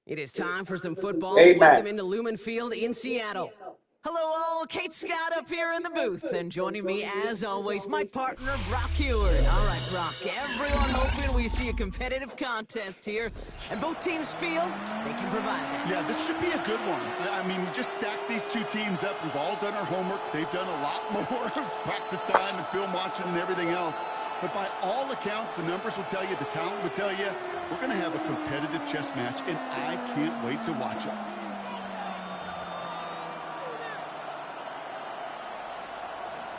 It is time for some football. Amen. Welcome into Lumen Field in Seattle. Hello all, Kate Scott up here in the booth, and joining me as always, my partner, Brock Heward. All right, Brock, everyone hoping we see a competitive contest here, and both teams feel they can provide that. Yeah, this should be a good one. I mean, we just stacked these two teams up. We've all done our homework. They've done a lot more practice time and film watching and everything else. But by all accounts, the numbers will tell you, the talent will tell you, we're going to have a competitive chess match, and I can't wait to watch it.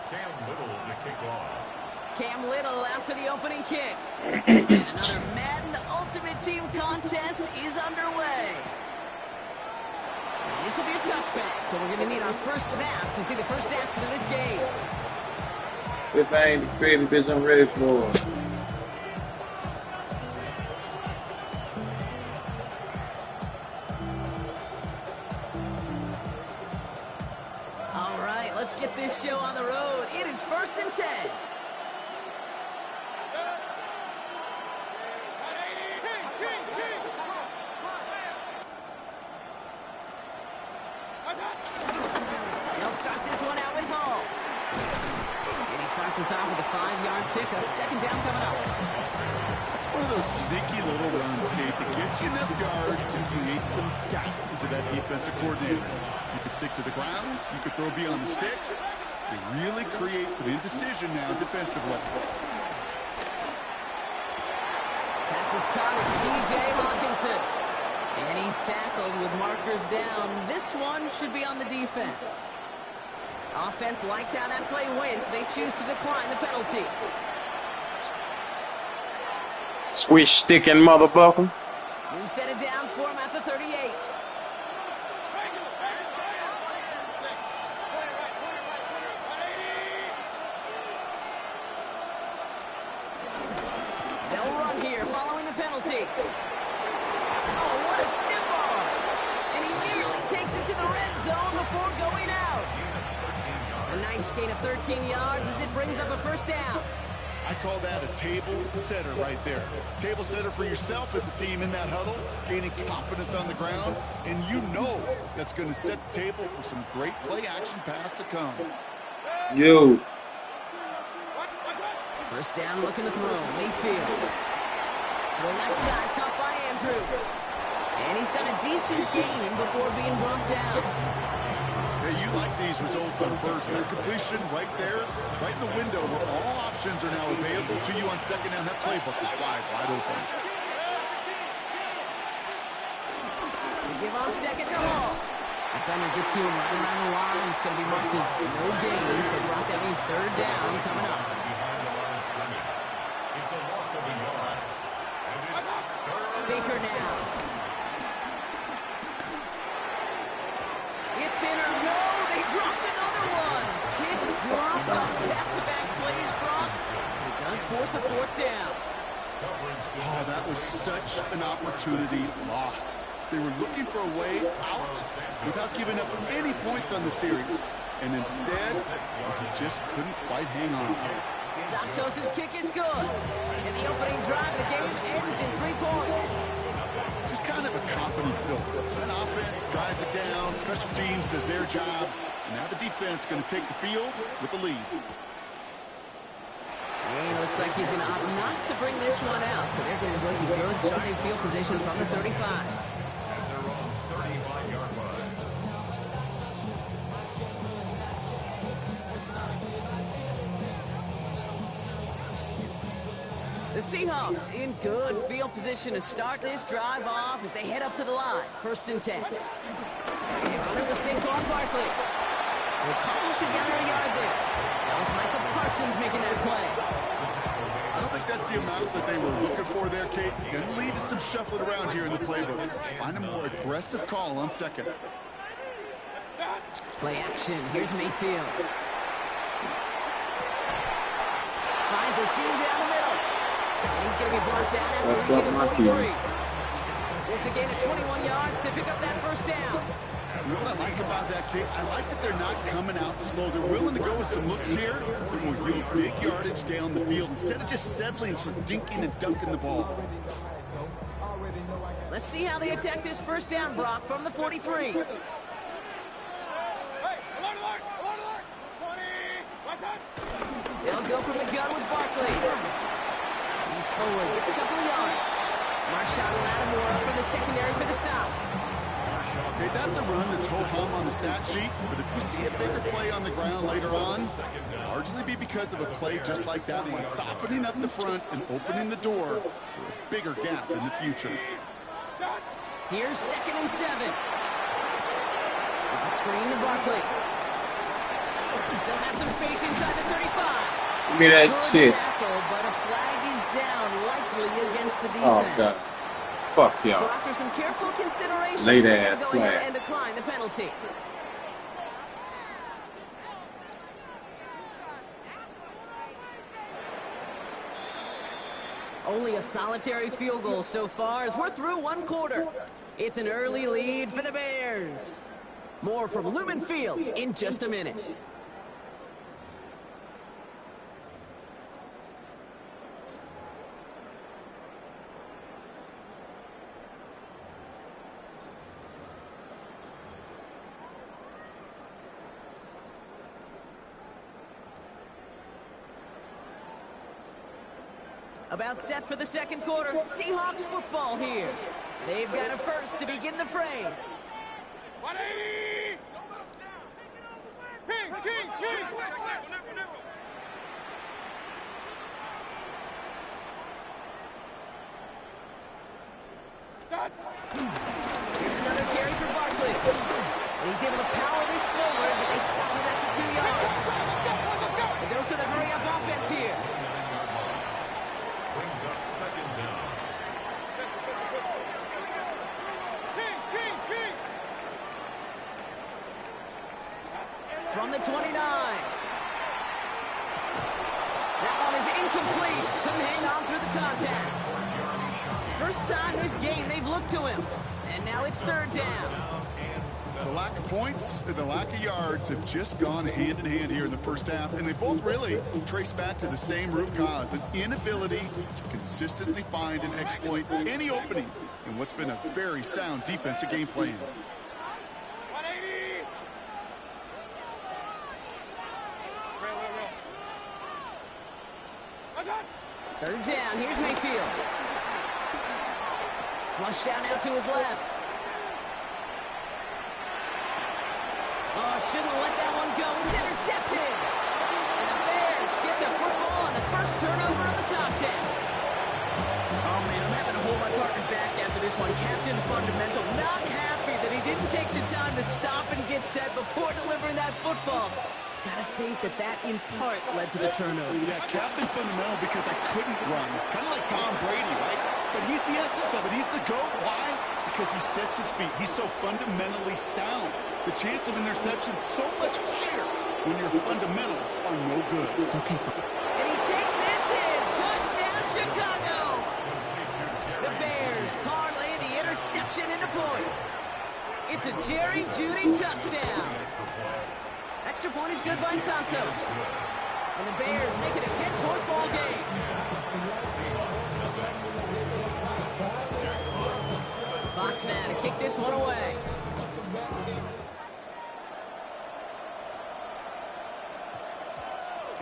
Cam Little to kick off. Cam Little out for the opening kick. And another Madden Ultimate Team contest is underway. And this will be a touchback, so we're going to need our first snap to see the first action of this game. If I ain't afraid because I'm ready for it. All right, let's get this show on the road. It is 1st and 10. They'll start this one out with Hall. And he starts us off with a 5-yard pickup. 2nd down coming up. That's one of those sneaky little runs, Kate, that gets you enough yards to create some doubt into that defensive coordinator. You could stick to the ground. You could throw beyond the sticks. It really creates some indecision now defensively. Pass is caught at C.J. Hawkinson. And he's tackled with markers down. This one should be on the defense. Offense liked how that play went. They choose to decline the penalty. Swish sticking motherfucker. New set of downs for him at the 38. They'll run here following the penalty. Oh, what a stiff arm. And he nearly takes it to the red zone before going out. A nice gain of 13 yards as it brings up a 1st down. I call that a table setter right there. Table setter for yourself as a team in that huddle, gaining confidence on the ground, and you know that's going to set the table for some great play-action pass to come. Yo. 1st down, looking to throw. Mayfield. To the left side, caught by Andrews. And he's got a decent gain before being brought down. Hey, you like these results on first. That completion right there, right in the window where all options are now available to you on 2nd down. That playbook is wide open. We give on 2nd to Hall. Defender gets to him right around the line. It's going to be marked as no gain. So, Brock, that means 3rd down coming up. It's a loss of a yard. And it's 3rd. Baker now. It's in or no. They dropped another one. Kicks dropped on back-to-back plays, Brock. It does force a 4th down. Oh, that was such an opportunity lost. They were looking for a way out without giving up any points on the series. And instead, he just couldn't quite hang on. Santos' kick is good. And the opening drive of the game ends in 3 points. Just kind of a confidence builder. An offense drives it down, special teams does their job, and now the defense is going to take the field with the lead. And it looks like he's going to opt not to bring this one out, so they're going to enjoy some good starting field position from the 35. And they're on 35-yard line. The Seahawks in good field position to start this drive off as they head up to the line. 1st and 10. Runner with Saquon Barkley. They're cobbled together a yard there. That was Michael Parsons making that play. I don't think that's the amount that they were looking for there, Kate. Going to lead to some shuffling around here in the playbook. Find a more aggressive call on 2nd. Play action. Here's Mayfield. Finds a seam down the middle. And he's going to be brought down after reaching the 43. It's a gain of 21 yards to pick up that 1st down. You know what I like about that, Kate? I like that they're not coming out slow. They're willing to go with some looks here. They're going to yield big yardage down the field instead of just settling for dinking and dunking the ball. Let's see how they attack this first down, Brock, from the 43. They'll go from the gun with Barkley. He's forward, gets a couple of yards. Marshawn Lattimore up from the secondary for the stop. Okay, that's a run that's ho-hum on the stat sheet, but if you see a bigger play on the ground later on, it'll largely be because of a play just like that one, softening up the front and opening the door for a bigger gap in the future. Here's 2nd and 7. It's a screen to Barkley. Still has some space inside the 35. Give me that shit. Tackle, but a flag is down, likely against the defense. Oh, God. Fuck y'all. So after some careful consideration, Late they ass go ahead flag. and decline the penalty. Only a solitary field goal so far as we're through one quarter. It's an early lead for the Bears. More from Lumen Field in just a minute. About set for the second quarter. Seahawks football here. They've got a first to begin the fray. 180! King! Here's another carry for Barkley. And he's able to power this forward, but they stop him after 2 yards. A dose of the hurry-up offense here. Brings up 2nd down. King! From the 29. That one is incomplete. Couldn't hang on through the contact. First time this game they've looked to him. And now it's 3rd down. The lack of points and the lack of yards have just gone hand in hand here in the first half, and they both really trace back to the same root cause, an inability to consistently find and exploit any opening in what's been a very sound defensive game plan. 180! 3rd down. Here's Mayfield. Flush down out to his left. Oh, shouldn't let that one go. It's intercepted. And the Bears get the football on the first turnover of the contest. Oh, man, I'm having to hold my partner back after this one. Captain Fundamental not happy that he didn't take the time to stop and get set before delivering that football. Gotta think that in part led to the turnover. Yeah, Captain Fundamental because I couldn't run. Kind of like Tom Brady, right? But he's the essence of it. He's the GOAT. Why? Because he sets his feet. He's so fundamentally sound. The chance of interception so much higher when your fundamentals are no good. It's okay. And he takes this in. Touchdown, Chicago. The Bears parlay the interception into points. It's a Jerry Jeudy touchdown. Extra point is good by Santos. And the Bears make it a 10-point ball game. Fox now to kick this one away.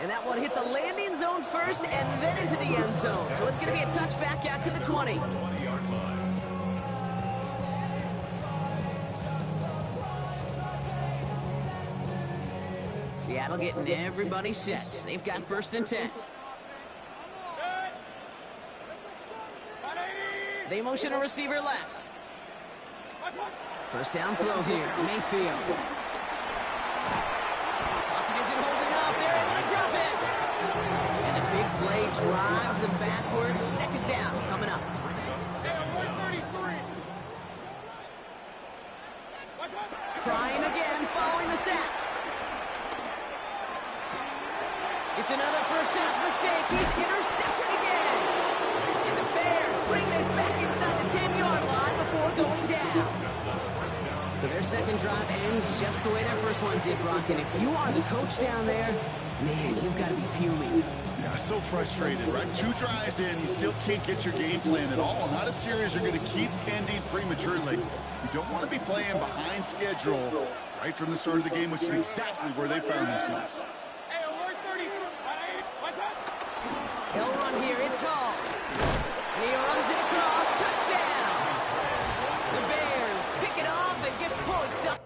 And that one hit the landing zone first and then into the end zone. So it's going to be a touchback out to the 20. Seattle getting everybody set. They've got 1st and 10. They motion a receiver left. First down throw here. Mayfield. Pocket isn't holding up. They're able to drop it. And the big play drives them backwards. 2nd down coming up. Trying again following the sack. It's another first half mistake. He's intercepted again. And the Bears bring this back inside the 10-yard line before going down. So their second drive ends just the way their first one did, Brock. And if you are the coach down there, man, you've got to be fuming. Yeah, So frustrated, right? 2 drives in, you still can't get your game plan at all. Not a series you're going to keep ending prematurely. You don't want to be playing behind schedule right from the start of the game, which is exactly where they found themselves. He'll run here, it's Hall. And he runs it across, touchdown! The Bears pick it off and get points up.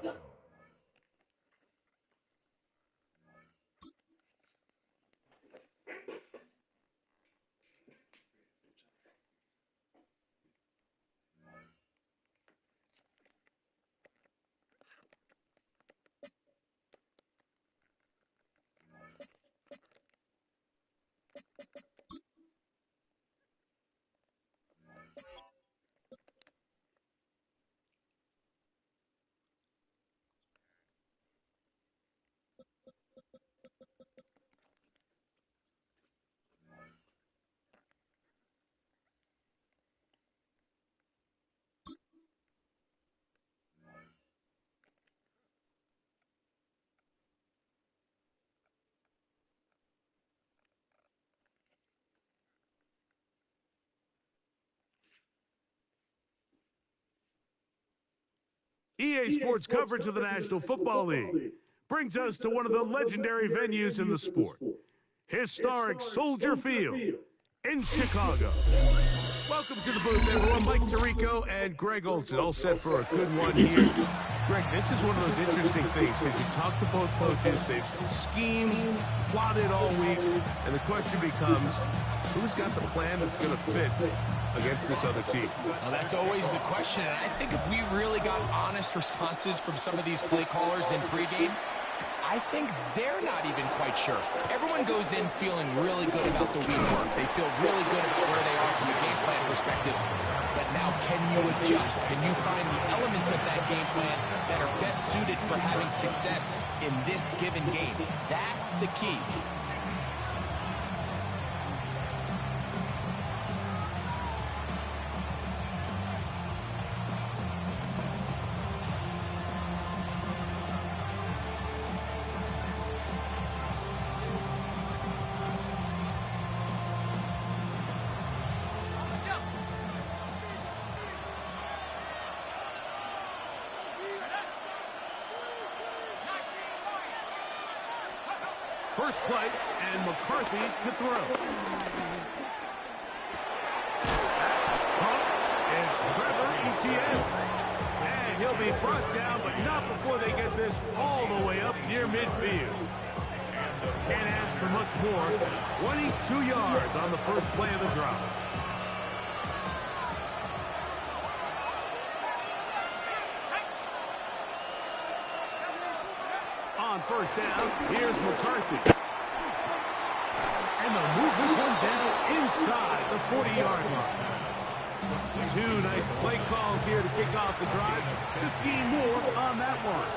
EA Sports coverage of the National Football League brings us to one of the legendary venues in the sport, historic Soldier Field in Chicago. Welcome to the booth, everyone. Mike Tirico and Greg Olson, all set for a good one here. Greg, this is one of those interesting things because you talk to both coaches, they've schemed, plotted all week, and the question becomes, who's got the plan that's going to fit against this other team? Well, that's always the question, and I think if we really got honest responses from some of these play callers in pregame, I think they're not even quite sure. Everyone goes in feeling really good about the week work. They feel really good about where they are from a game plan perspective. But now, can you adjust? Can you find the elements of that game plan that are best suited for having success in this given game? That's the key. First play, and McCarthy to throw. It's Trevor Etienne. And he'll be brought down, but not before they get this all the way up near midfield. Can't ask for much more. 22 yards on the first play of the drive. On first down, here's McCarthy. And they'll move this one down inside the 40-yard line. 2 nice play calls here to kick off the drive. 15 more on that one.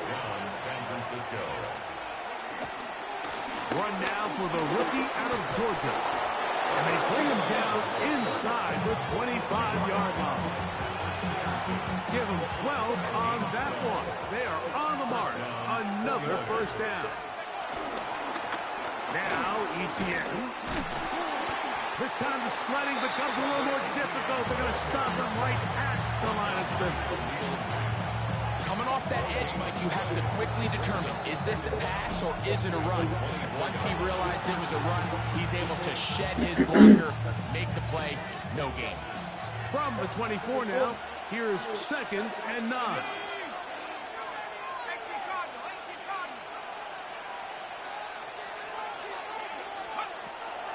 San Francisco. Run now for the rookie out of Georgia. And they bring him down inside the 25-yard line. Give them 12 on that one. They are on the march. Another first down. Now, Etienne. This time the sledding becomes a little more difficult. They're going to stop him right at the line of scrimmage. Coming off that edge, Mike, you have to quickly determine, is this a pass or is it a run? Once he realized it was a run, he's able to shed his blocker, make the play, no gain. From the 24 now, here's 2nd and 9.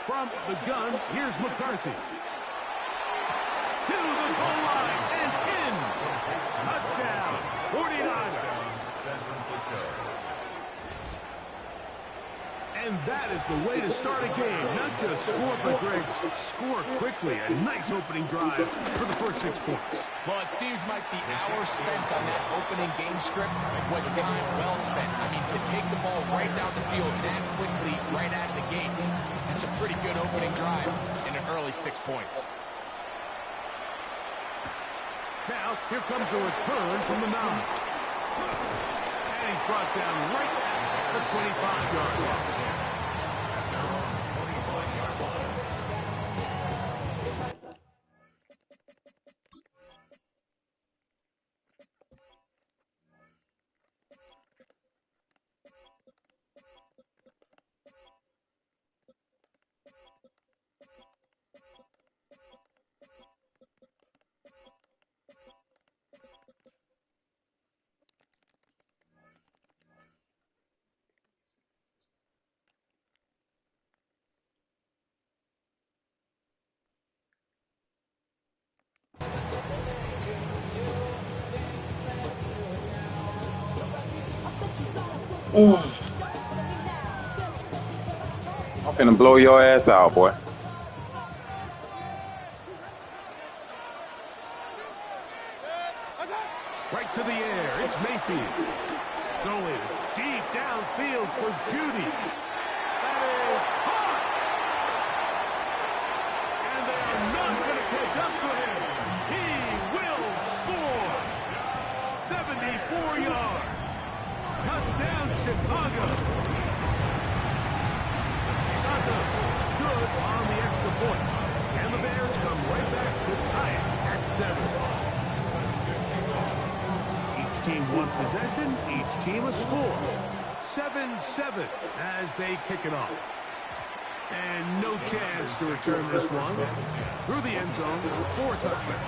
From the gun, here's McCarthy. To the goal line and in. Touchdown, 49ers. And that is the way to start a game. Not just score, but Greg, score quickly. A nice opening drive for the first 6 points. Well, it seems like the hour spent on that opening game script was time well spent. I mean, to take the ball right down the field that quickly, right out of the gates, that's a pretty good opening drive in an early 6 points. Now, here comes a return from the 9. And he's brought down right at the 25-yard line. I'm finna blow your ass out, boy. Right to the air. It's Mayfield. Going deep downfield for Judy. That is hot. And they are not going to catch up to him. He will score. 74 yards. Touchdown, Chicago. Santos, good on the extra point. And the Bears come right back to tie it at 7. Team one possession, each team a score. 7-7 as they kick it off. And no chance to return this one. Through the end zone for a touchdown.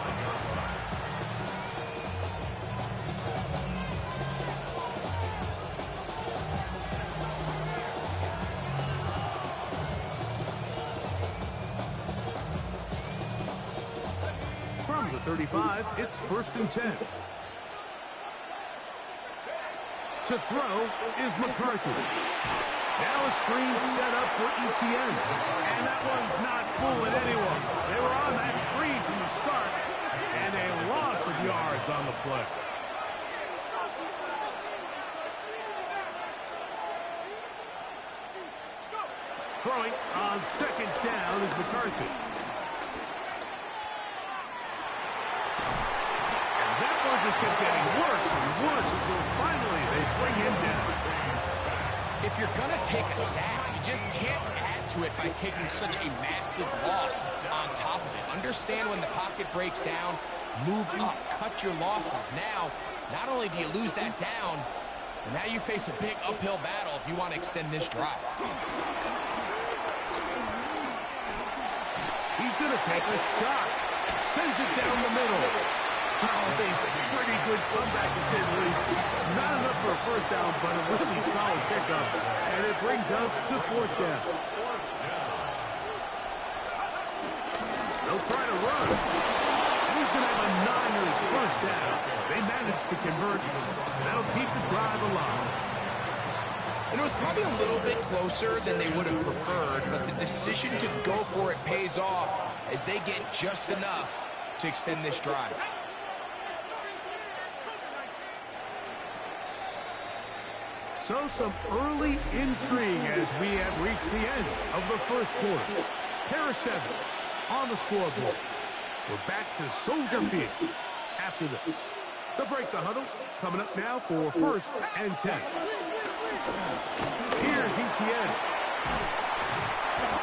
From the 35, it's 1st and 10. To throw is McCarthy. Now a screen set up for Etienne. And that one's not fooling anyone. They were on that screen from the start. And a loss of yards on the play. Throwing on 2nd down is McCarthy. Just kept getting worse and worse until finally they bring him down. If you're going to take a sack, you just can't add to it by taking such a massive loss on top of it. Understand when the pocket breaks down, move up, cut your losses. Now, not only do you lose that down, but now you face a big uphill battle if you want to extend this drive. He's going to take a shot. Sends it down the middle. Oh, a pretty good comeback to say the least. Not enough for a 1st down, but a really solid pickup. And it brings us to 4th down. They'll try to run. Who's going to have a Niners 1st down? They managed to convert. That'll keep the drive alive. And it was probably a little bit closer than they would have preferred, but the decision to go for it pays off as they get just enough to extend this drive. So some early intrigue as we have reached the end of the 1st quarter. Pair of 7s on the scoreboard. We're back to Soldier Field after this. They'll break the huddle. Coming up now for 1st and 10. Here's Etienne.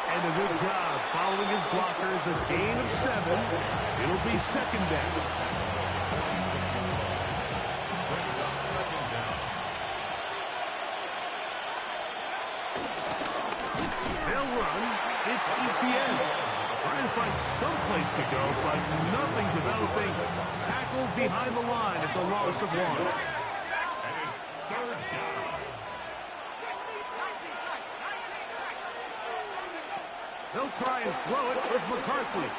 And a good job following his blockers. A gain of 7. It'll be 2nd down. It's Etienne. Trying to find someplace to go, but nothing developing. Tackled behind the line. It's a loss of 1. And it's 3rd down. They'll try and throw it with McCarthy.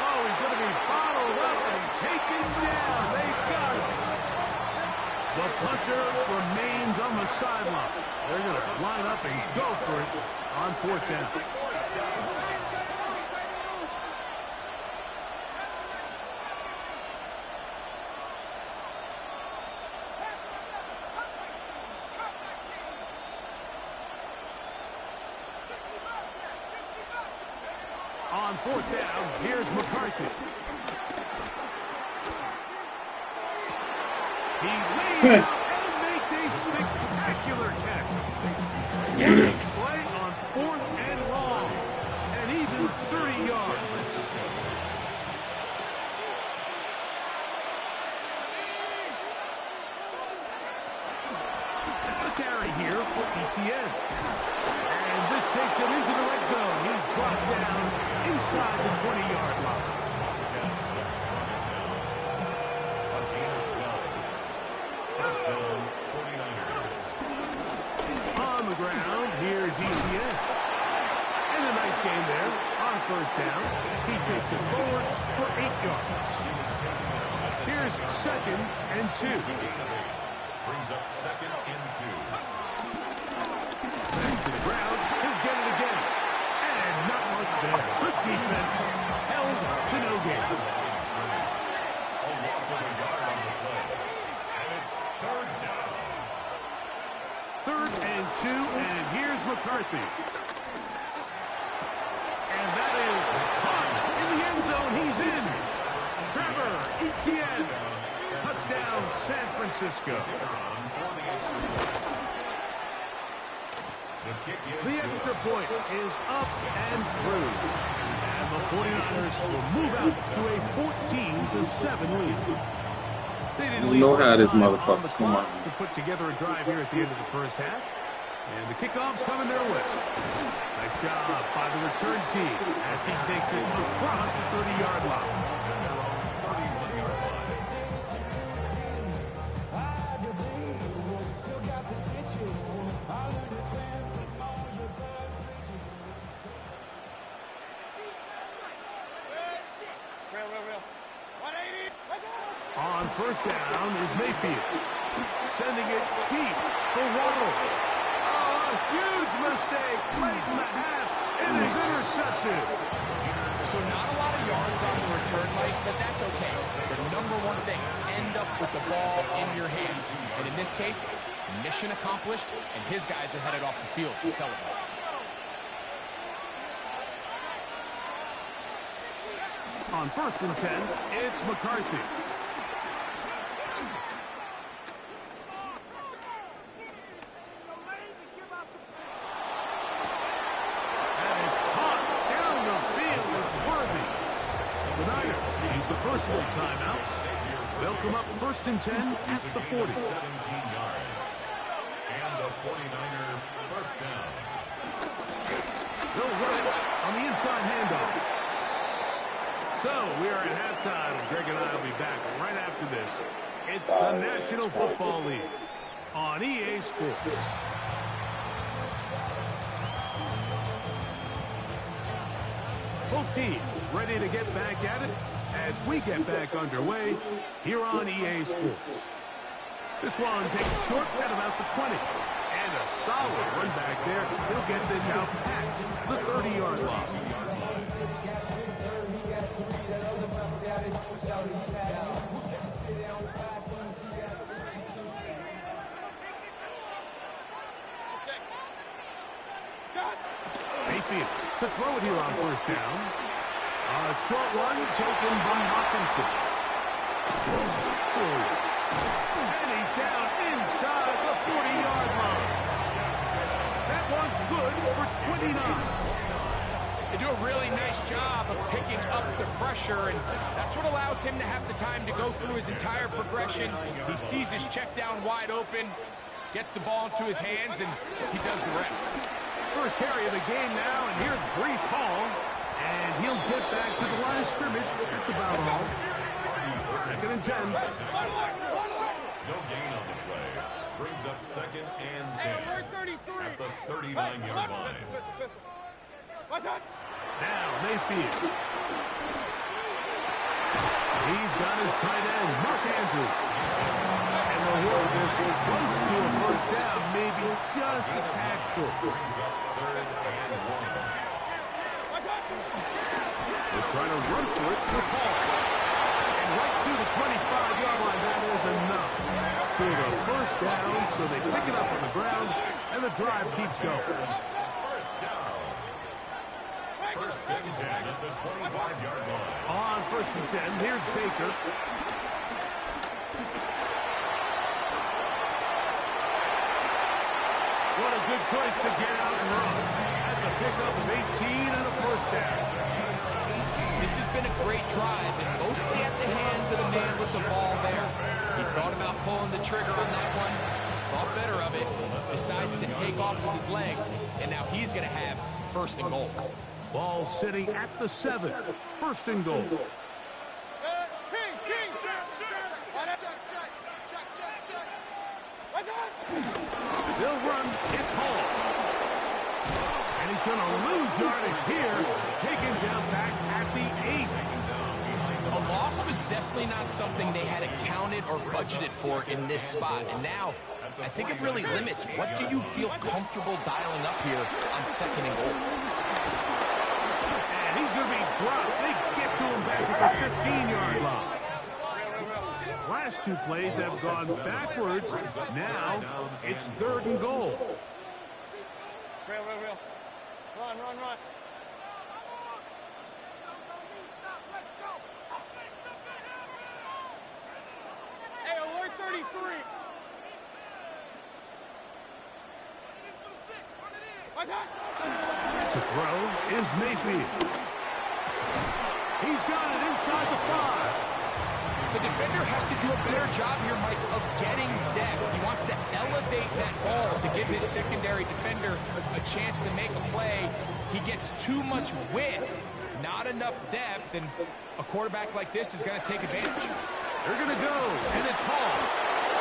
Oh, he's going to be followed up and taken down. They've got him. The punter remains on the sideline. They're going to line up and go for it on 4th down. On 4th down, here's McCarthy. He lays out and makes a spectacular catch. Play on 4th and long, and even 30 yards. A carry here for Etienne. And this takes him into the red zone. He's brought down inside the 20-yard line. On the ground, here's Etienne. And a nice game there on 1st down. He takes it forward for 8 yards. Here's 2nd and 2. Brings up 2nd and 2. Back to the ground. He'll get it again. And not much there. Good defense. Held to no gain. A loss of a yard on the play. And it's 3rd down. 3rd and 2, and here's McCarthy. And that is caught in the end zone. He's in. Trevor Etienne. Touchdown, San Francisco. The extra point is up and through. And the 49ers will move out to a 14-7 lead. They didn't leave know how this time motherfucker's on the clock come on. to put together a drive here at the end of the first half. And the kickoff's coming their way. Nice job by the return team as he takes it across the 30-yard line. On first down is Mayfield. Sending it deep for Waddle. Oh, a huge mistake late in the half. It is intercepted. So not a lot of yards on the return, Mike, but that's okay. The number one thing, end up with the ball in your hands. And in this case, mission accomplished, and his guys are headed off the field to celebrate. On 1st and 10, it's McCarthy. That is caught down the field. It's worthy. The Niners use the first of their timeouts. They'll come up 1st and 10 at the 40. 17 yards. And the 49er first down. They'll run it on the inside handoff. So, we are at halftime, and Greg and I will be back right after this. It's the National Football League on EA Sports. Both teams ready to get back at it as we get back underway here on EA Sports. This one taken short at about the 20. And a solid run back there. He'll get this out at the 30-yard line. Mayfield to throw it here on first down. A short one taken by Hawkinson. And he's down inside the 40-yard line. That one good for 29. They do a really nice job of picking up the pressure, and that's what allows him to have the time to go through his entire progression. He sees his check down wide open, gets the ball into his hands, and he does the rest. First carry of the game now, and here's Breece Hall, and he'll get back to the line of scrimmage. That's about all. 2nd and 10. No gain on the play. Brings up 2nd and 10 at the 39-yard line. Now Mayfield. He's got his tight end, Mark Andrews. And the road is close to a first down, maybe just a tad short. Brings up 3rd and 1. They're trying to run for it with Hall. And right to the 25-yard line, that is enough for the first down, so they pick it up on the ground, and the drive keeps going. First down. 1st and 10 at the 25-yard line. On 1st and 10, here's Baker. What a good choice to get out and run. That's a pickup of 18 and a first down. This has been a great drive, and mostly at the hands of the man with the ball there. He thought about pulling the trigger on that one, thought better of it, decides to take off with his legs, and now he's going to have 1st and goal. Ball sitting at the 7. 1st and goal. They'll run. It's Hall. And he's going to lose yardage here. Taken down back at the 8. A loss was definitely not something they had accounted or budgeted for in this spot. And now, I think it really limits what do you feel comfortable dialing up here on 2nd and goal. And he's going to be dropped. They get to him back at the 15-yard line. Last 2 plays have gone backwards. Now it's 3rd and goal. Real. Run. Hey, alert 33. To throw is Mayfield. He's got it inside the 5. The defender has to do a better job here, Mike, of getting depth. He wants to elevate that ball to give his secondary defender a chance to make a play. He gets too much width, not enough depth, and a quarterback like this is going to take advantage. They're going to go, and it's Hall.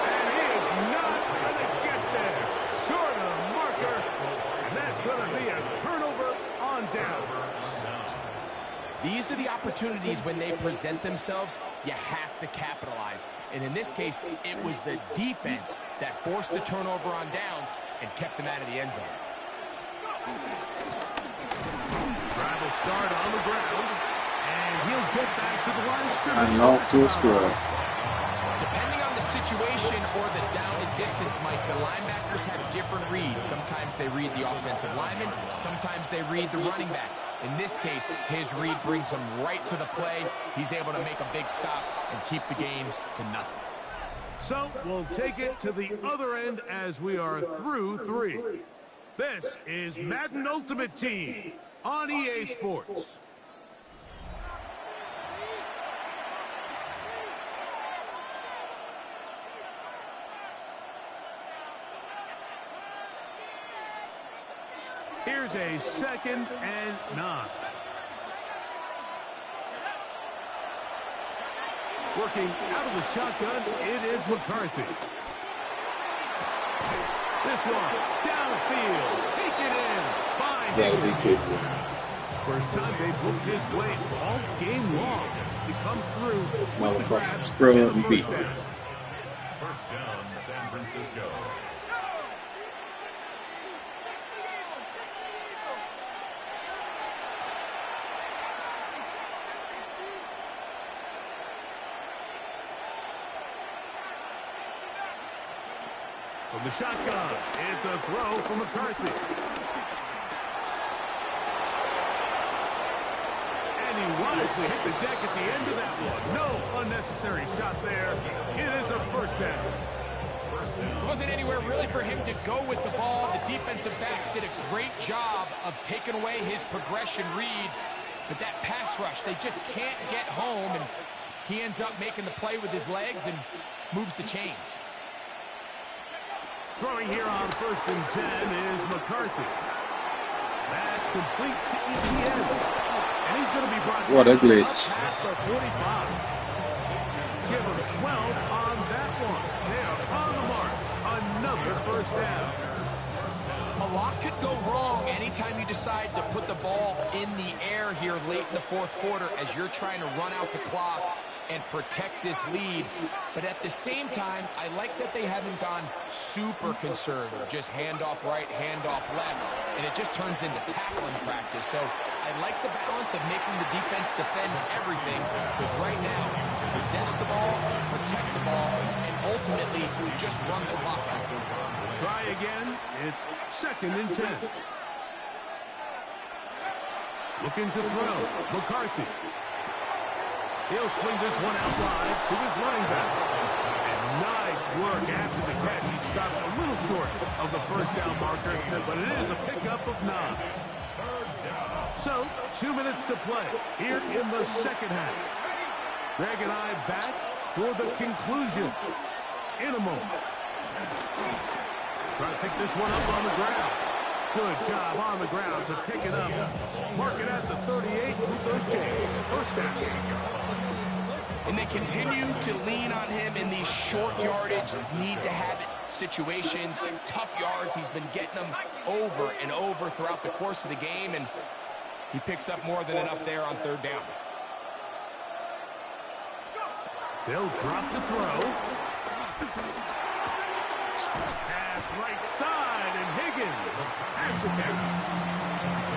And he is not going to get there. Short of the marker, and that's going to be a turnover on down. These are the opportunities when they present themselves, you have to capitalize. And in this case, it was the defense that forced the turnover on downs and kept them out of the end zone. Drive will start on the ground, and he'll get back to the line of scrimmage. And lost to a scrub. Depending on the situation or the down and distance, Mike, the linebackers have different reads. Sometimes they read the offensive lineman, sometimes they read the running back. In this case, his read brings him right to the play. He's able to make a big stop and keep the game to nothing. So we'll take it to the other end as we are through 3. This is Madden Ultimate Team on EA Sports. Here's a 2nd and 9. Working out of the shotgun, it is McCarthy. This one, downfield, take it in, by First time they've looked his way all game long. He comes through with the grab and the first down. First down, San Francisco. From the shotgun, it's a throw for McCarthy. And he wisely hit the deck at the end of that one. No unnecessary shot there. It is a first down. There wasn't anywhere really for him to go with the ball. The defensive backs did a great job of taking away his progression read. But that pass rush, they just can't get home. And he ends up making the play with his legs and moves the chains. Throwing here on 1st and 10 is McCarthy. That's complete to ETN. And he's going to be brought What a glitch. past the 45. Give him 12 on that one. They are on the mark. Another first down. A lot could go wrong anytime you decide to put the ball in the air here late in the 4th quarter as you're trying to run out the clock and protect this lead. But at the same time, I like that they haven't gone super conservative. Just handoff right, handoff left, and it just turns into tackling practice. So I like the balance of making the defense defend everything, because right now, possess the ball, protect the ball, and ultimately just run the clock out. Try again. It's 2nd and 10. Looking to throw. McCarthy. He'll swing this one out wide to his running back. And nice work after the catch. He stopped a little short of the first down marker, but it is a pickup of 9. So, 2 minutes to play here in the 2nd half. Greg and I back for the conclusion in a moment. Try to pick this one up on the ground. Good job on the ground to pick it up. Mark it at the 38 with those chains. First down. And they continue to lean on him in these short yardage, need to have it situations, tough yards. He's been getting them over and over throughout the course of the game, and he picks up more than enough there on 3rd down. They'll drop to throw. Pass right side, and Higgins has the catch.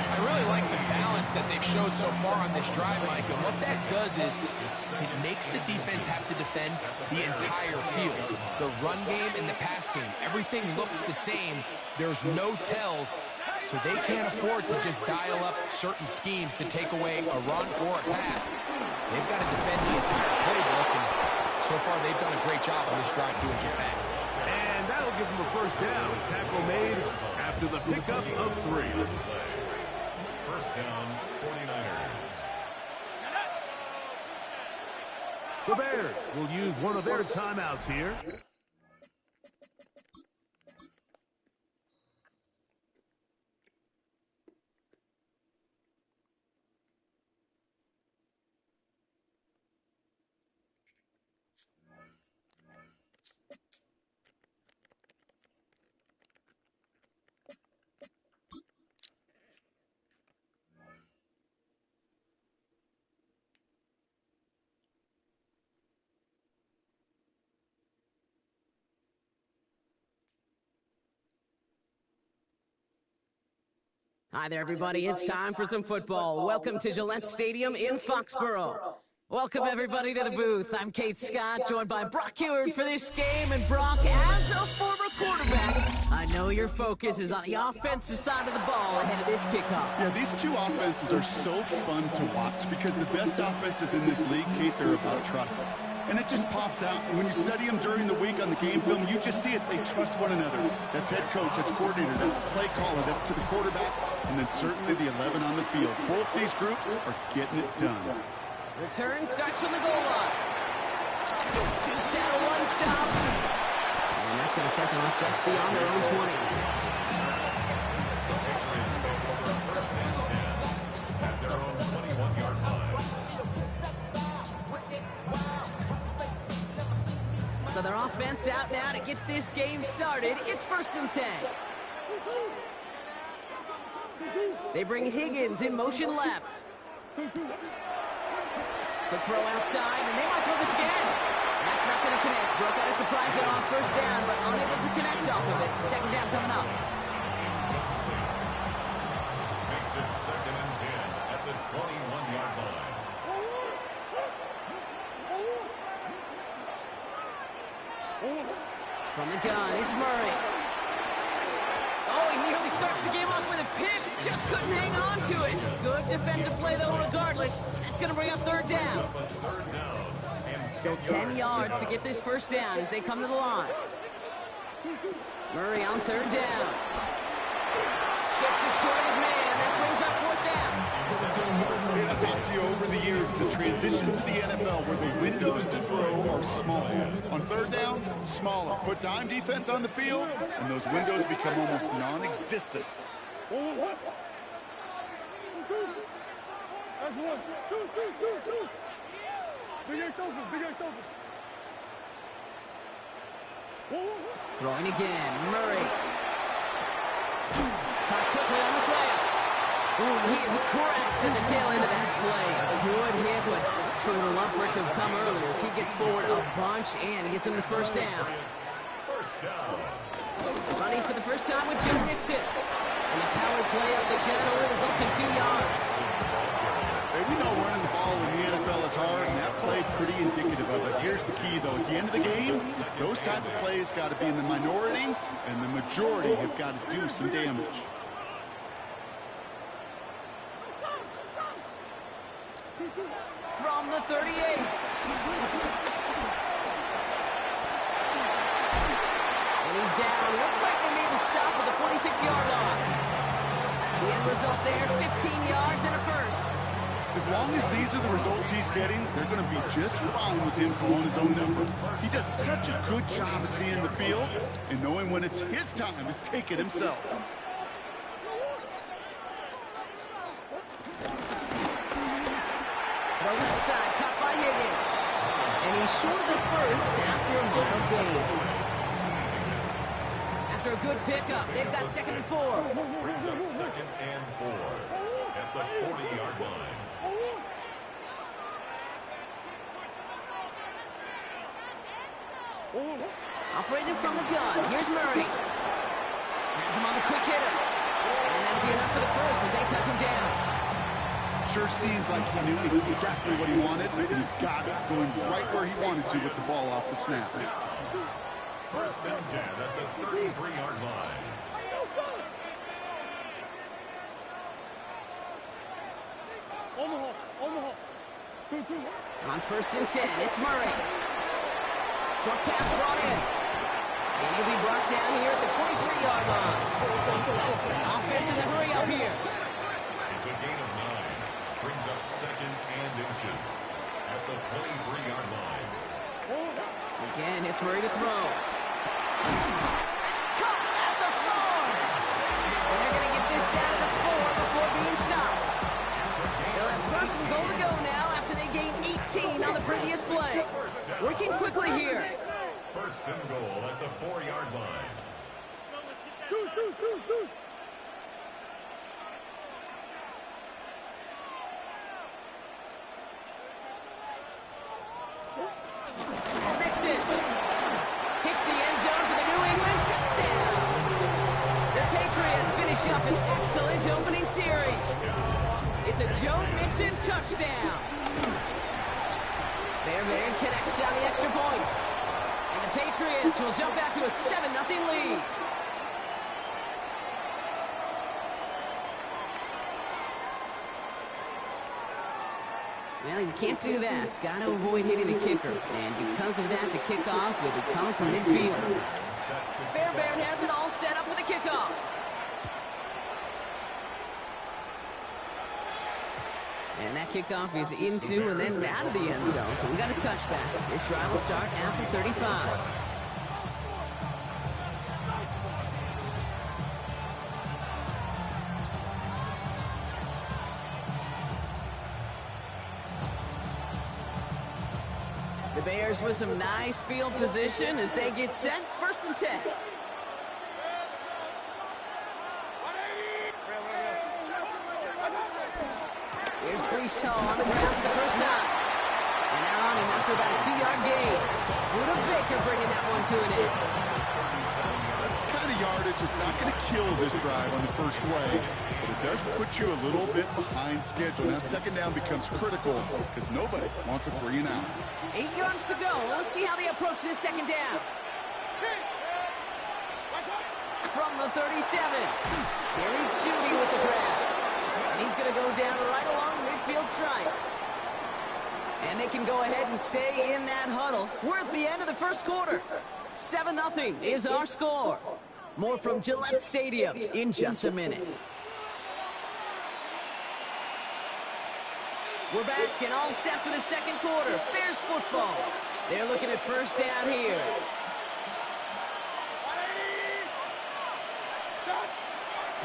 I really like the balance that they've showed so far on this drive, Mike, and what that does is it makes the defense have to defend the entire field. The run game and the pass game, everything looks the same. There's no tells, so they can't afford to just dial up certain schemes to take away a run or a pass. They've got to defend the entire playbook, and so far they've done a great job on this drive doing just that. And that'll give them a first down. Tackle made after the pickup of 3. First down, 49ers. The Bears will use one of their timeouts here. Hi there, everybody. It's time for some football. Welcome to Gillette Stadium in Foxborough. Welcome, everybody, to the booth. I'm Kate Scott, joined by Brock Hewitt for this game. And Brock, as a former quarterback, I know your focus is on the offensive side of the ball ahead of this kickoff. Yeah, these two offenses are so fun to watch because the best offenses in this league, Kate, they're about trust. And it just pops out. When you study them during the week on the game film, you just see it. They trust one another. That's head coach, that's coordinator, that's play caller, that's to the quarterback, and then certainly the 11 on the field. Both these groups are getting it done. Return starts from the goal line. Dukes out a one-stop. And that's going to set them up just beyond their own 20. Patriots go for a first and 10 at their own 21-yard line. So their offense out now to get this game started. It's first and 10. They bring Higgins in motion left. Quick throw outside, and they might throw this again. That's not going to connect. Broke out a surprise there on first down, but unable to connect off of it. Second down coming up. Makes it second and 10 at the 21-yard line. From the gun, it's Murray. Oh, he nearly starts the game off with a pick. Just couldn't hang on to it. Good defensive play, though, regardless. That's going to bring up third down. Still 10 yards to get this first down as they come to the line. Murray on third down. Skips it short of his man. That brings up fourth down. I've talked to you over the years, the transition to the NFL where the windows to throw are small. On third down, smaller. Put dime defense on the field, and those windows become almost non-existent. Throwing again, Murray. Caught quickly on the slant. Ooh, he is cracked in the tail end of that play. A good hit, but sure would have loved for it to have come earlier as he gets forward a bunch and gets him the first down. Running for the first time with Joe Mixon. And the power play of the Gettin results in 2 yards. Hey, we know running the ball in the NFL is hard, and that play pretty indicative of it. Here's the key, though. At the end of the game, those type of plays got to be in the minority, and the majority have got to do some damage. From the 38. And he's down. Looks like they made the stop at the 46-yard line. The end result there, 15 yards and a first. As long as these are the results he's getting, they're going to be just fine with him calling his own number. He does such a good job of seeing the field and knowing when it's his time to take it himself. Throw left side, caught by Higgins. And he's short of the first after a mile gain. After a good pickup, they've got second and 4. Brings up second and 4 at the 40-yard line. Operating from the gun. Here's Murray. Has him on the quick hitter. And that'll be enough for the first as they touch him down. Sure seems like he knew exactly what he wanted, and he got it, going right where he wanted to with the ball off the snap. First and 10 at the 33-yard line. Omaha. 2-2. On first and 10, it's Murray. Short pass brought in. And he'll be brought down here at the 23-yard line. Offense in the hurry up here. It's a gain of 9. Brings up second and inches at the 23-yard line. Again, it's Murray to throw. It's caught at the 4. And they're going to get this down to the 4 before being stopped. They'll have first and goal to go now after they gain 18 on the previous play. Working quickly here. First and goal at the 4-yard line. Mixon hits the end zone for the New England touchdown. The Patriots finish up an excellent opening series. It's a Joe Mixon touchdown. Bear connects on the extra point. And the Patriots will jump out to a 7-0 lead. Well, you can't do that. Got to avoid hitting the kicker. And because of that, the kickoff will be coming from midfield. Bear has it all set up for the kickoff. And that kickoff is into and then out of the end zone. So we got a touchback. This drive will start after 35. The Bears with some nice field position as they get set. First and 10. Here's Brees Hall on the ground for the first time. And now on him after about a 2-yard gain. Buda Baker bringing that one to an end. That's the kind of yardage. It's not going to kill this drive on the first play, but it does put you a little bit behind schedule. Now second down becomes critical because nobody wants a 3-and-out. 8 yards to go. Let's see how they approach this second down. From the 37, Jerry Jeudy with the grab. And he's going to go down right along midfield stripe. And they can go ahead and stay in that huddle. We're at the end of the first quarter. 7-0 is our score. More from Gillette Stadium in just a minute. We're back and all set for the second quarter. Bears football. They're looking at first down here.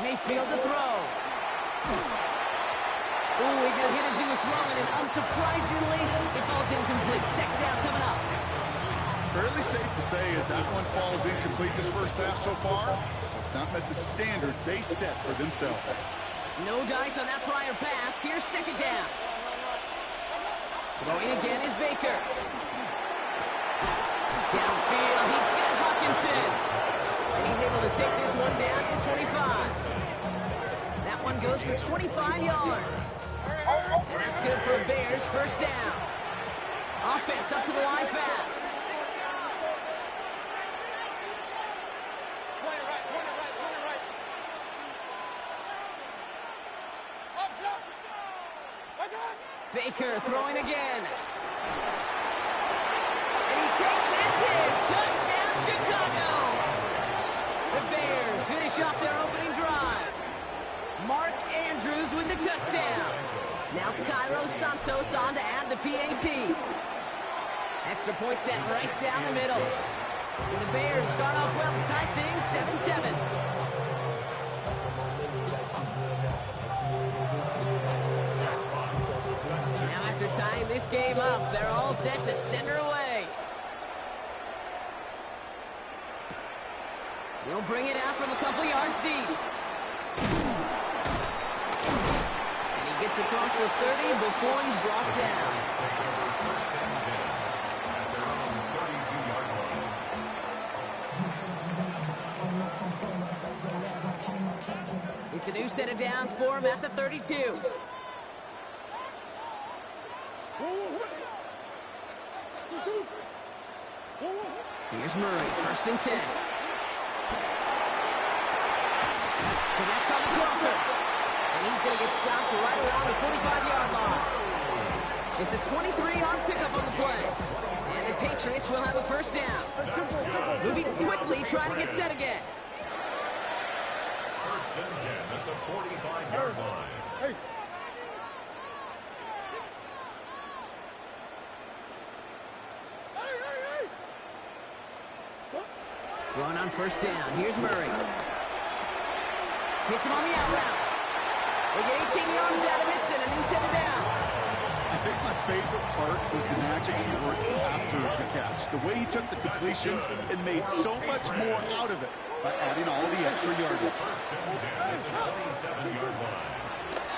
Mayfield to throw. Ooh, he got hit as he was throwing, and unsurprisingly, it falls incomplete. Second down coming up. Fairly safe to say as that one falls incomplete this first half so far, it's not met the standard they set for themselves. No dice on that prior pass. Here's second down. Throwing again is Baker. Downfield, he's got Hawkinson. And he's able to take this one down to the 25. That one goes for 25 yards. And that's good for the Bears. First down. Offense up to the line fast. Baker throwing again. And he takes this in. Touchdown, Chicago. The Bears finish off their opening drive. Mark Andrews with the touchdown. Now Cairo Santos on to add the PAT. Extra point set right down the middle. And the Bears start off well to tie things 7-7. Now after tying this game up, they're all set to send her away. He'll bring it out from a couple yards deep. And he gets across the 30 before he's brought down. It's a new set of downs for him at the 32. Here's Murray, 1st and 10. Connects on the crosser. And he's going to get stopped right around the 45-yard line. It's a 23-yard pickup on the play. And the Patriots will have a 1st down. Moving quickly, trying to get set again. 1st and 10 at the 45-yard line. Run on 1st down. Here's Murray. Hits him on the out route. They get 18 yards out of it and a new set of downs. I think my favorite part was the magic he worked after the catch. The way he took the completion and made so much more out of it by adding all the extra yardage. 1st and 10 at the 27-yard line.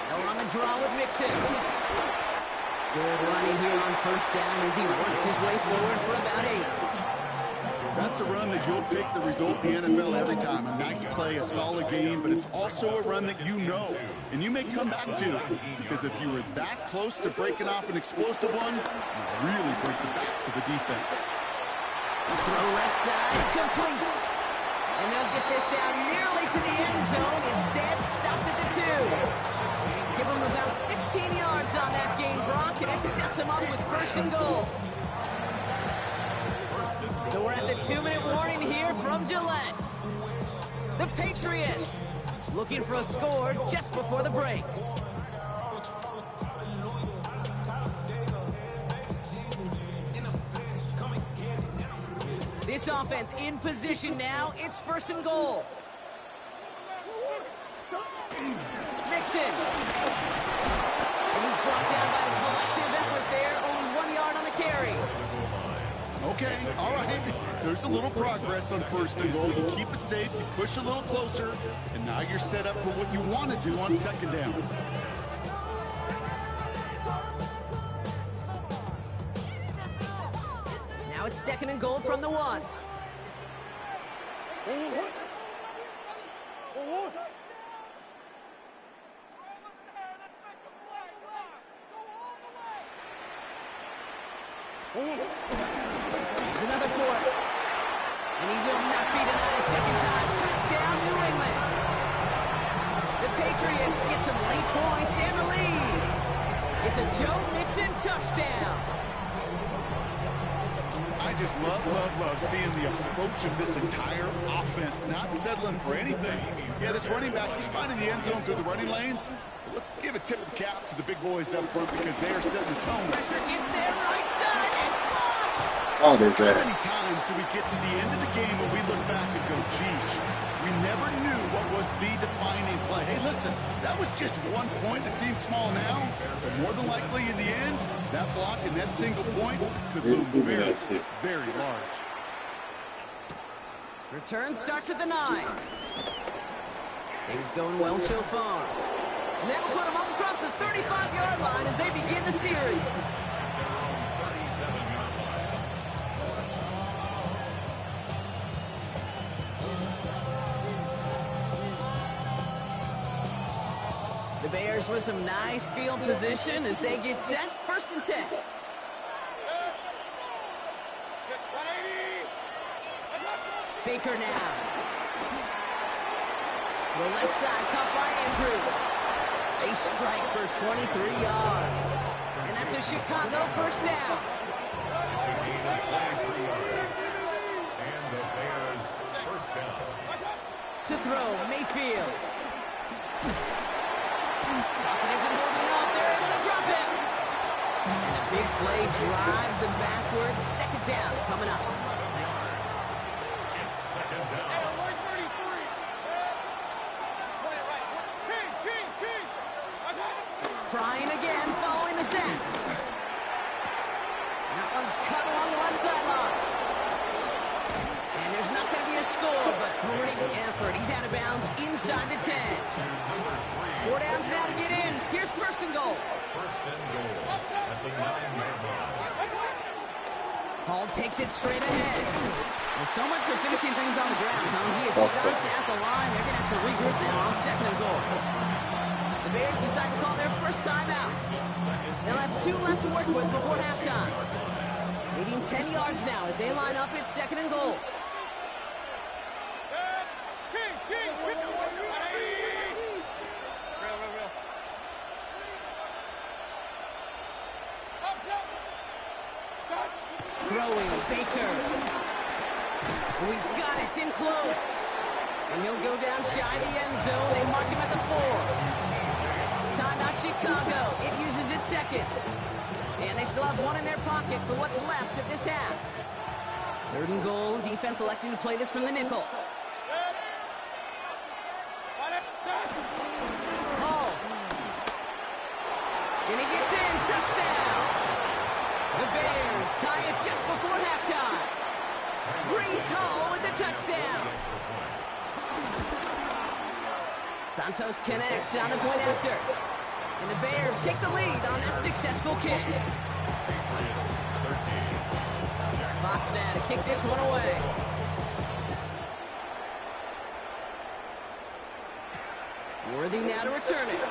Now on the draw with Mixon. Good running here on 1st down as he works his way forward for about 8. That's a run that you'll take the result in the NFL every time. A nice play, a solid game, but it's also a run that you know, and you may come back to, because if you were that close to breaking off an explosive one, you really break the backs of the defense. Throw left side, complete. And they'll get this down nearly to the end zone. Instead, stopped at the 2. Give them about 16 yards on that game, Brock, and it sets them up with 1st and goal. So we're at the 2-minute warning here from Gillette. The Patriots looking for a score just before the break. This offense in position now. It's 1st and goal. Mixon. And he's brought down by the collective effort there. Only 1 yard on the carry. Okay, all right. There's a little progress on 1st and goal. You keep it safe, you push a little closer, and now you're set up for what you want to do on 2nd down. Now it's 2nd and goal from the 1. Here's another 4. And he will not be denied a 2nd time. Touchdown, New England. The Patriots get some late points and the lead. It's a Joe Mixon touchdown. I just love seeing the approach of this entire offense, not settling for anything. Yeah, this running back, he's finding the end zone through the running lanes. But let's give a tip of the cap to the big boys up front because they are setting the tone. Pressure gets there, right side, it's blocked. Oh, there's How that. many times do we get to the end of the game when we look back and go, geez, we never knew what was the defining play. Hey, listen, that was just 1 point. It seems small now, but more than likely in the end, that block and that single point could loom very, very large. Return starts at the 9. Things going well so far. And that'll put them up across the 35-yard line as they begin the series. The Bears with some nice field position as they get set. 1st and 10. Baker now. The left side caught by Andrews. They strike for 23 yards. And that's a Chicago 1st down. It's a gain of 23 yards. And the Bears 1st down. To throw, Mayfield. Pocket isn't holding up. They're able to drop him. And a big play drives them backwards. 2nd down coming up. It's 2nd down. Trying again, following the sack. That one's cut along the left sideline. And there's not going to be a score, but great effort. He's out of bounds inside the 10. 4 downs now to get in. Here's 1st and goal. 1st and goal at the 9-yard line. Hall takes it straight ahead. Well, so much for finishing things on the ground, huh? He is stopped at the line. They're going to have to regroup now on 2nd and goal. The Bears decide to call their first timeout. They'll have 2 left to work with before halftime. Leading 10 yards now as they line up at 2nd and goal. Throwing, Baker. Oh, he's got it, it's in close. And he'll go down shy of the end zone. They mark him at the 4. Timeout Chicago. It uses its second. And they still have 1 in their pocket for what's left of this half. 3rd and goal. Defense electing to play this from the nickel. Oh. And he gets in. Touchdown. The Bears tie it just before halftime. Brees Hall with the touchdown. Santos connects on the point after. And the Bears take the lead on that successful kick. Fox now to kick this one away. Worthy now to return it.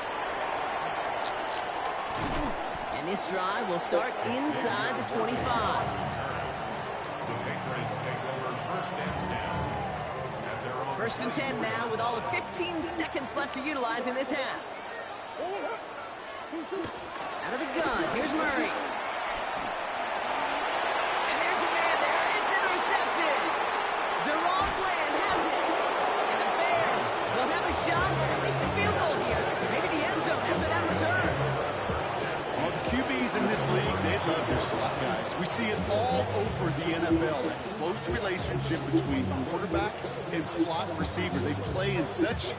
And this drive will start inside the 25. The Patriots take over 1st and 10. At their own 1st and 10 now with all of 15 seconds left to utilize in this half. Out of the gun, here's Murray. And there's a man there, it's intercepted. Deron Bland has it. And the Bears will have a shot at least a field goal here. Maybe the end zone after that return. Well, the QBs in this league, they love their slot guys. We see it all over the NFL, that close relationship between quarterback and slot receiver. They play in such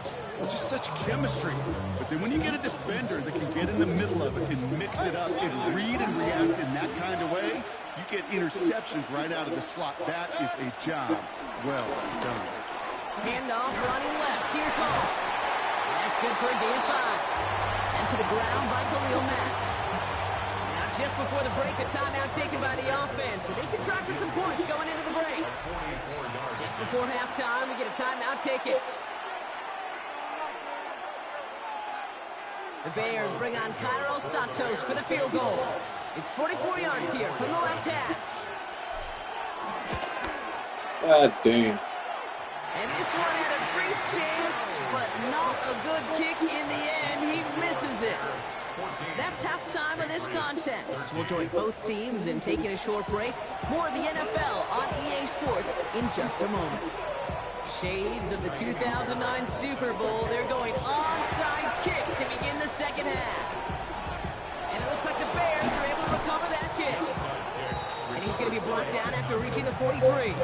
chemistry. But then when you get a defender that can get in the middle of it and mix it up and read and react in that kind of way, you get interceptions right out of the slot. That is a job well done. Handoff running left. Here's Hall. And that's good for a gain of 5. Sent to the ground by Khalil Mack. Now just before the break, a timeout taken by the offense. And they can try for some points going into the break. Just before halftime, we get a timeout taken. The Bears bring on Cairo Santos for the field goal. It's 44 yards here from the left half. God damn. And this one had a brief chance, but not a good kick in the end. He misses it. That's halftime of this contest. We'll join both teams in taking a short break. More of the NFL on EA Sports in just a moment. Shades of the 2009 Super Bowl. They're going onside kick to begin the second half. And it looks like the Bears are able to recover that kick. And he's going to be brought down after reaching the 43.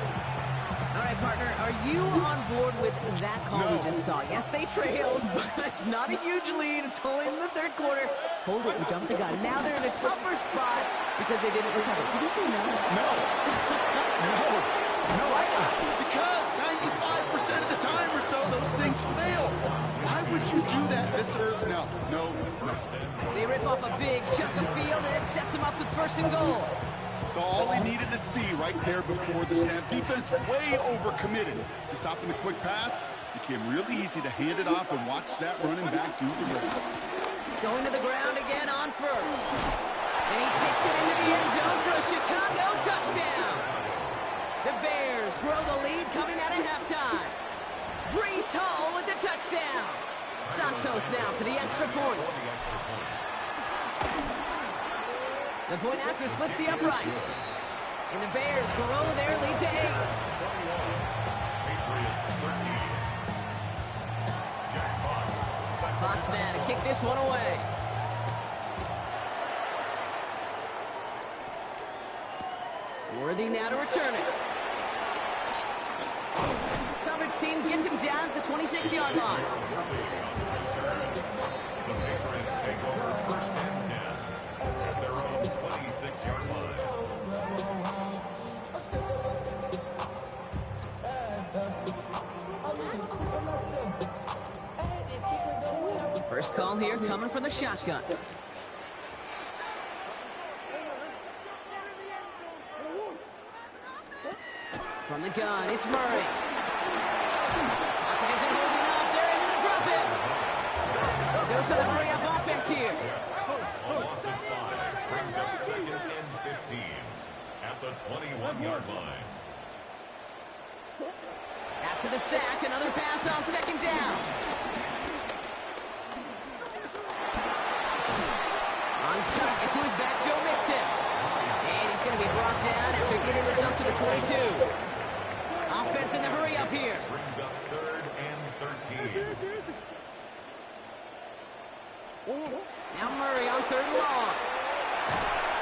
All right, partner, are you on board with that call we just saw? Yes, they trailed, but it's not a huge lead. It's only in the 3rd quarter. Hold it, we jumped the gun. Now they're in a tougher spot because they didn't recover. Did you say no? No. No, why not? Because 95% of the time or so, those things fail. Why would you do that this early? No. They rip off a big chunk of field, and it sets them up with 1st and goal. So all he needed to see right there before the snap. Defense way overcommitted to stopping the quick pass. Became really easy to hand it off and watch that running back do the rest. Going to the ground again on 1st. And he takes it into the end zone for a Chicago touchdown. The Bears grow the lead coming out of halftime. Brees Hall with the touchdown. Santos now for the extra point. The point after splits the uprights. And the Bears grow their lead to 8. Fox now to kick this one away. Worthy now to return it. Coverage team gets him down at the 26-yard line. The Patriots take over 1st and 10 at their own 26-yard line. First call here coming from the shotgun. From the gun, it's Murray. Pocket isn't holding up. They're into the drop it. Dose of the hurry-up offense here. A loss of 5 brings up 2nd and 15 at the 21-yard line. After the sack, another pass on 2nd down. Untucked to his back, Joe Mixon. And he's going to be brought down after getting this up to the 22. Offense in the hurry-up here. Brings up 3rd and 13. Now Murray on 3rd and long.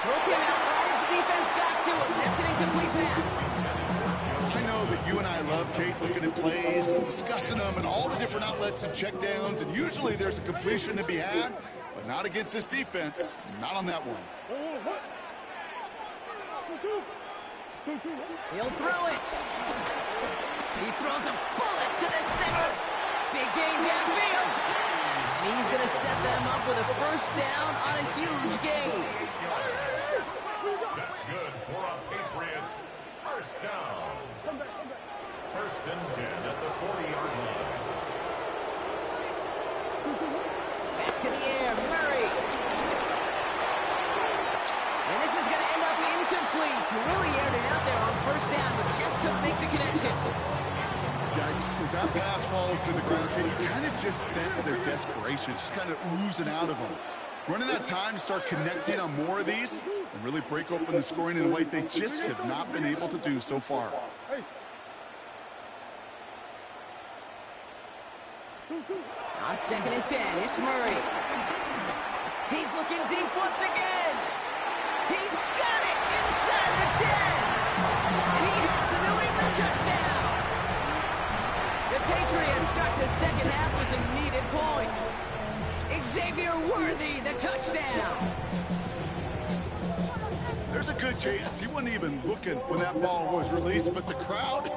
Throw came out right as the defense got to him. That's an incomplete pass. I know that you and I love, Kate, looking at plays and discussing them and all the different outlets and checkdowns, and usually there's a completion to be had, but not against this defense. Not on that one. He'll throw it. He throws a bullet to the center. Big gain downfield. And he's going to set them up with a 1st down on a huge gain. That's good for a Patriots 1st down. 1st and 10 at the 40-yard line. Back to the air, Murray. And this is going to end up incomplete. He really aired it out there on 1st down, but just couldn't make the connection. Yikes, as that pass falls to the ground, you kind of just sense their desperation, just kind of oozing out of them. Running out of time to start connecting on more of these and really break open the scoring in a way they just have not been able to do so far. On 2nd and 10, it's Murray. He's looking deep once again. He's got it inside the 10. And he has the New England touchdown. The Patriots start the 2nd half with some needed points. Xavier Worthy, the touchdown. There's a good chance he wasn't even looking when that ball was released, but the crowd,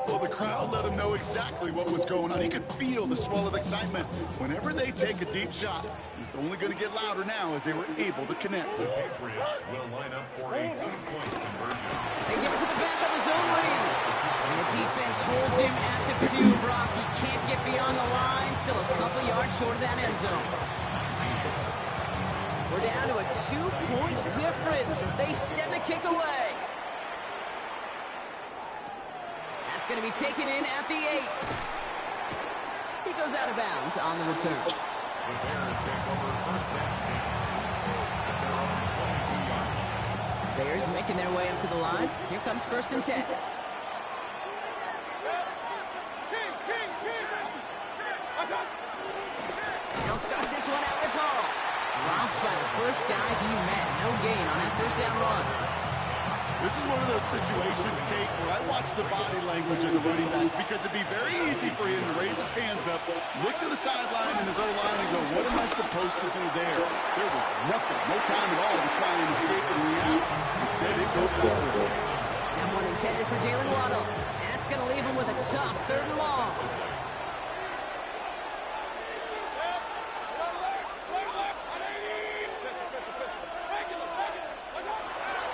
well, the crowd let him know exactly what was going on. He could feel the swell of excitement whenever they take a deep shot. It's only going to get louder now as they were able to connect. The Patriots will line up for a 2-point conversion. They give it to the back of his own ring. And the defense holds him at the 2, Brock. He can't get beyond the line. Still a couple yards short of that end zone. We're down to a 2-point difference as they send the kick away. That's going to be taken in at the 8. He goes out of bounds on the return. The Bears take over 1st and 10 at their own 22-yard line. Bears making their way up to the line. Here comes 1st and 10. He'll start this one out with Hall. Dropped by the first guy he met. No gain on that 1st down run. This is one of those situations, Kate, where I watch the body language of the running back because it'd be very easy for him to raise his hands up, look to the sideline in his O-line and go, what am I supposed to do there? There was nothing, no time at all to try and escape and react. Instead, it goes backwards. That one intended for Jalen Waddle. And that's going to leave him with a tough 3rd and long.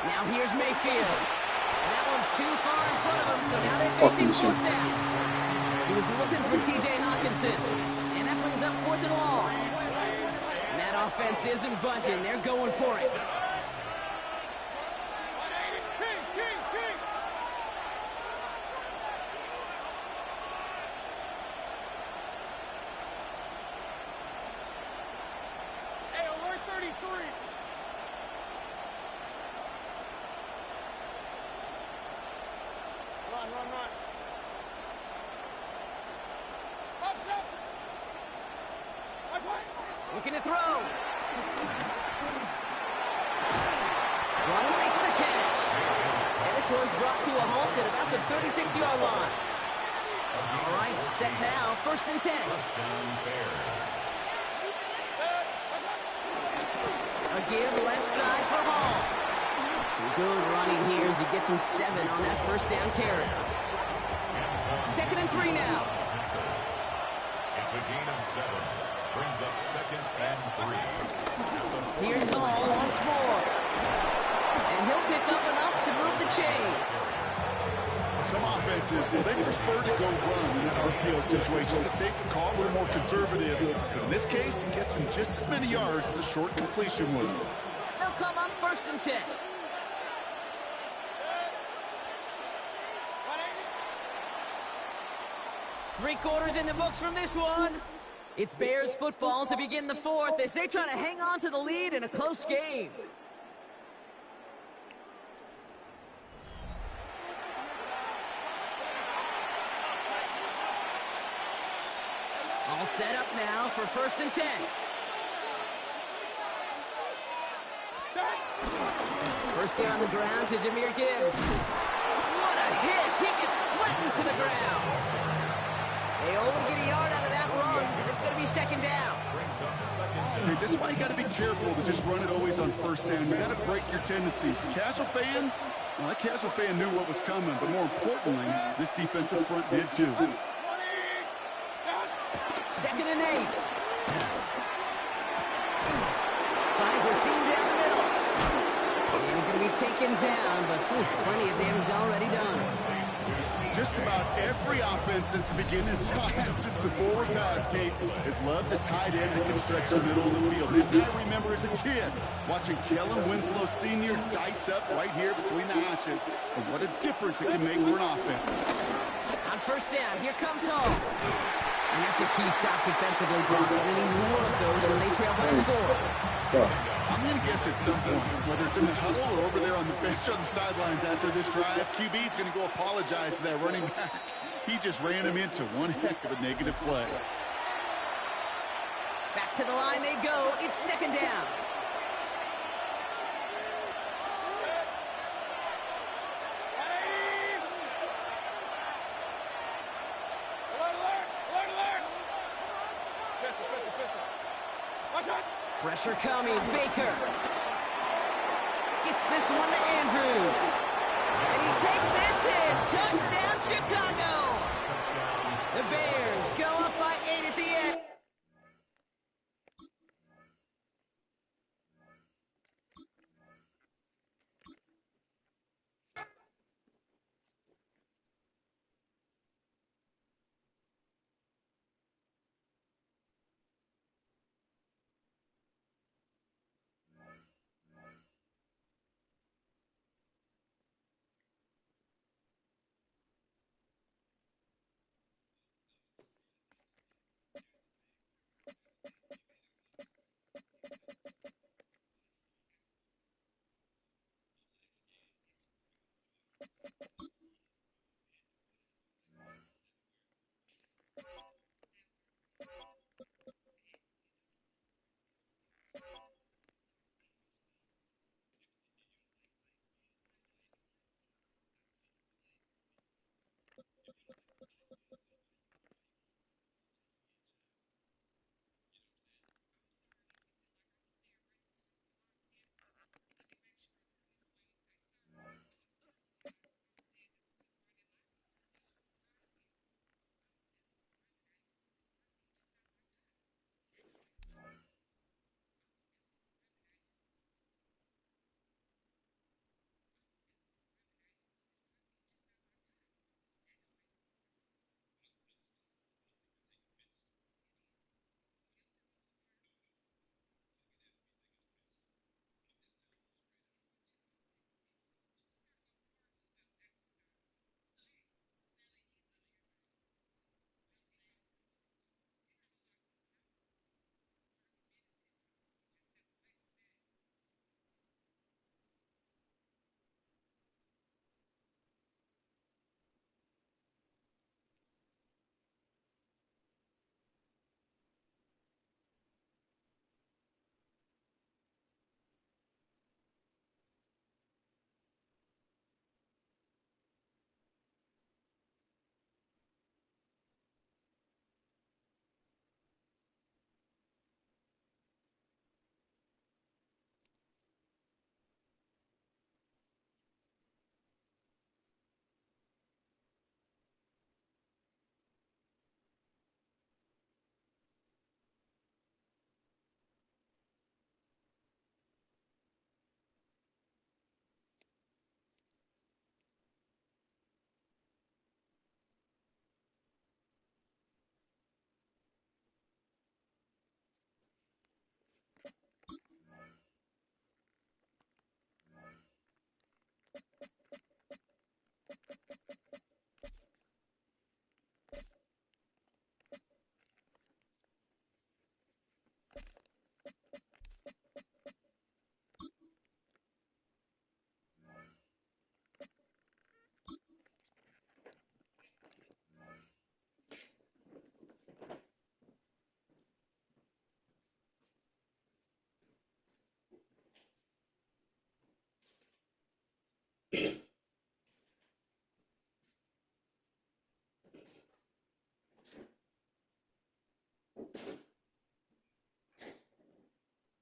Now here's Mayfield. And that one's too far in front of him, so now they're facing 4th down. He was looking for T.J. Hawkinson. And that brings up 4th and long. And that offense isn't budging. They're going for it. Hey, alert 33. Run. Looking to throw. Waddle makes the catch. And this one's brought to a halt at about the 36-yard line. All right, set now. 1st and 10. 1st down, Bears. A give left side for Hall. Some good running here as he gets him 7 on that 1st down carry. 2nd and 3 now. It's a gain of 7. Brings up 2nd and 3. Here's Hall once more. And he'll pick up enough to move the chains. Some offenses, well, they prefer to go run in that RPO situation. It's a safer call, a little more conservative. But in this case, he gets him just as many yards as a short completion would. They'll come up 1st and 10. Three quarters in the books from this one. It's Bears football to begin the 4th as they try to hang on to the lead in a close game. All set up now for 1st and 10. First down on the ground to Jahmyr Gibbs. What a hit! He gets flattened to the ground. They only get a yard out of that run. It's going to be 2nd down. Okay, that's why you got to be careful to just run it always on 1st down. You got to break your tendencies. The casual fan, well, that casual fan knew what was coming, but more importantly, this defensive front did too. 2nd and 8. Finds a seam down the middle. And he's going to be taken down, but plenty of damage already done. Just about every offense since the beginning of time, since the forward pass, Kate, has loved a tight end that can stretch the middle of the field. And I remember as a kid watching Kellen Winslow Sr. dice up right here between the hashes. And what a difference it can make for an offense. On 1st down, here comes home. And that's a key stop defensively, Brock. They need more of those as they trail by a score. I'm going to guess at some point, whether it's in the huddle or over there on the bench on the sidelines after this drive, QB's going to go apologize to that running back. He just ran him into one heck of a negative play. Back to the line they go. It's 2nd down. Pressure coming. Baker gets this one to Andrews. And he takes this hit. Touchdown, Chicago. The Bears go up by 8 at the end.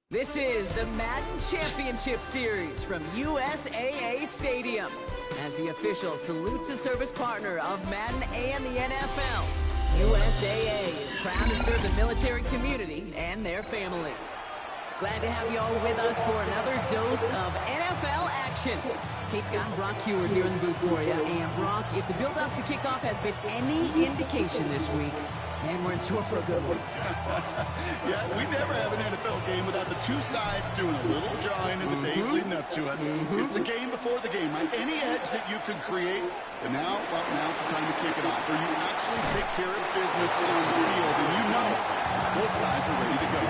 This is the Madden Championship Series from USAA Stadium. As the official salute to service partner of Madden and the NFL, USAA is proud to serve the military community and their families. Glad to have you all with us for another dose of NFL action. Kate Scott and Brock Hewitt here in the booth for you. And Brock, if the build-up to kickoff has been any indication this week, man, we're in store for a good one. Yeah, we never have an NFL game without the two sides doing a little jawing in the days leading up to it. It's the game before the game, right? Any edge that you can create. But now, well, now's the time to kick it off, where you actually take care of business on the field, and you know both sides are ready to go.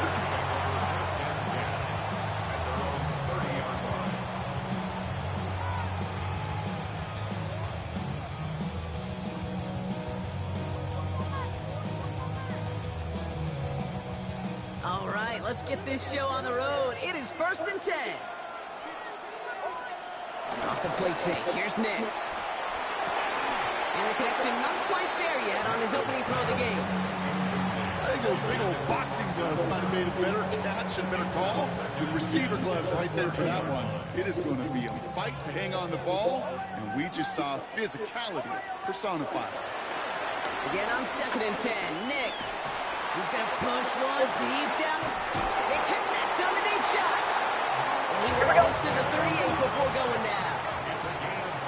All right, let's get this show on the road. It is 1st and 10. Off the play fake, here's Nix. And the connection not quite there yet on his opening throw of the game. I think those big old boxing gloves might have made a better catch and better call. The receiver gloves right there for that one. It is going to be a fight to hang on the ball, and we just saw physicality personified. Again on 2nd and 10, Nix. He's going to push one deep down. They connect on the deep shot. And he works this to the 38 before going down.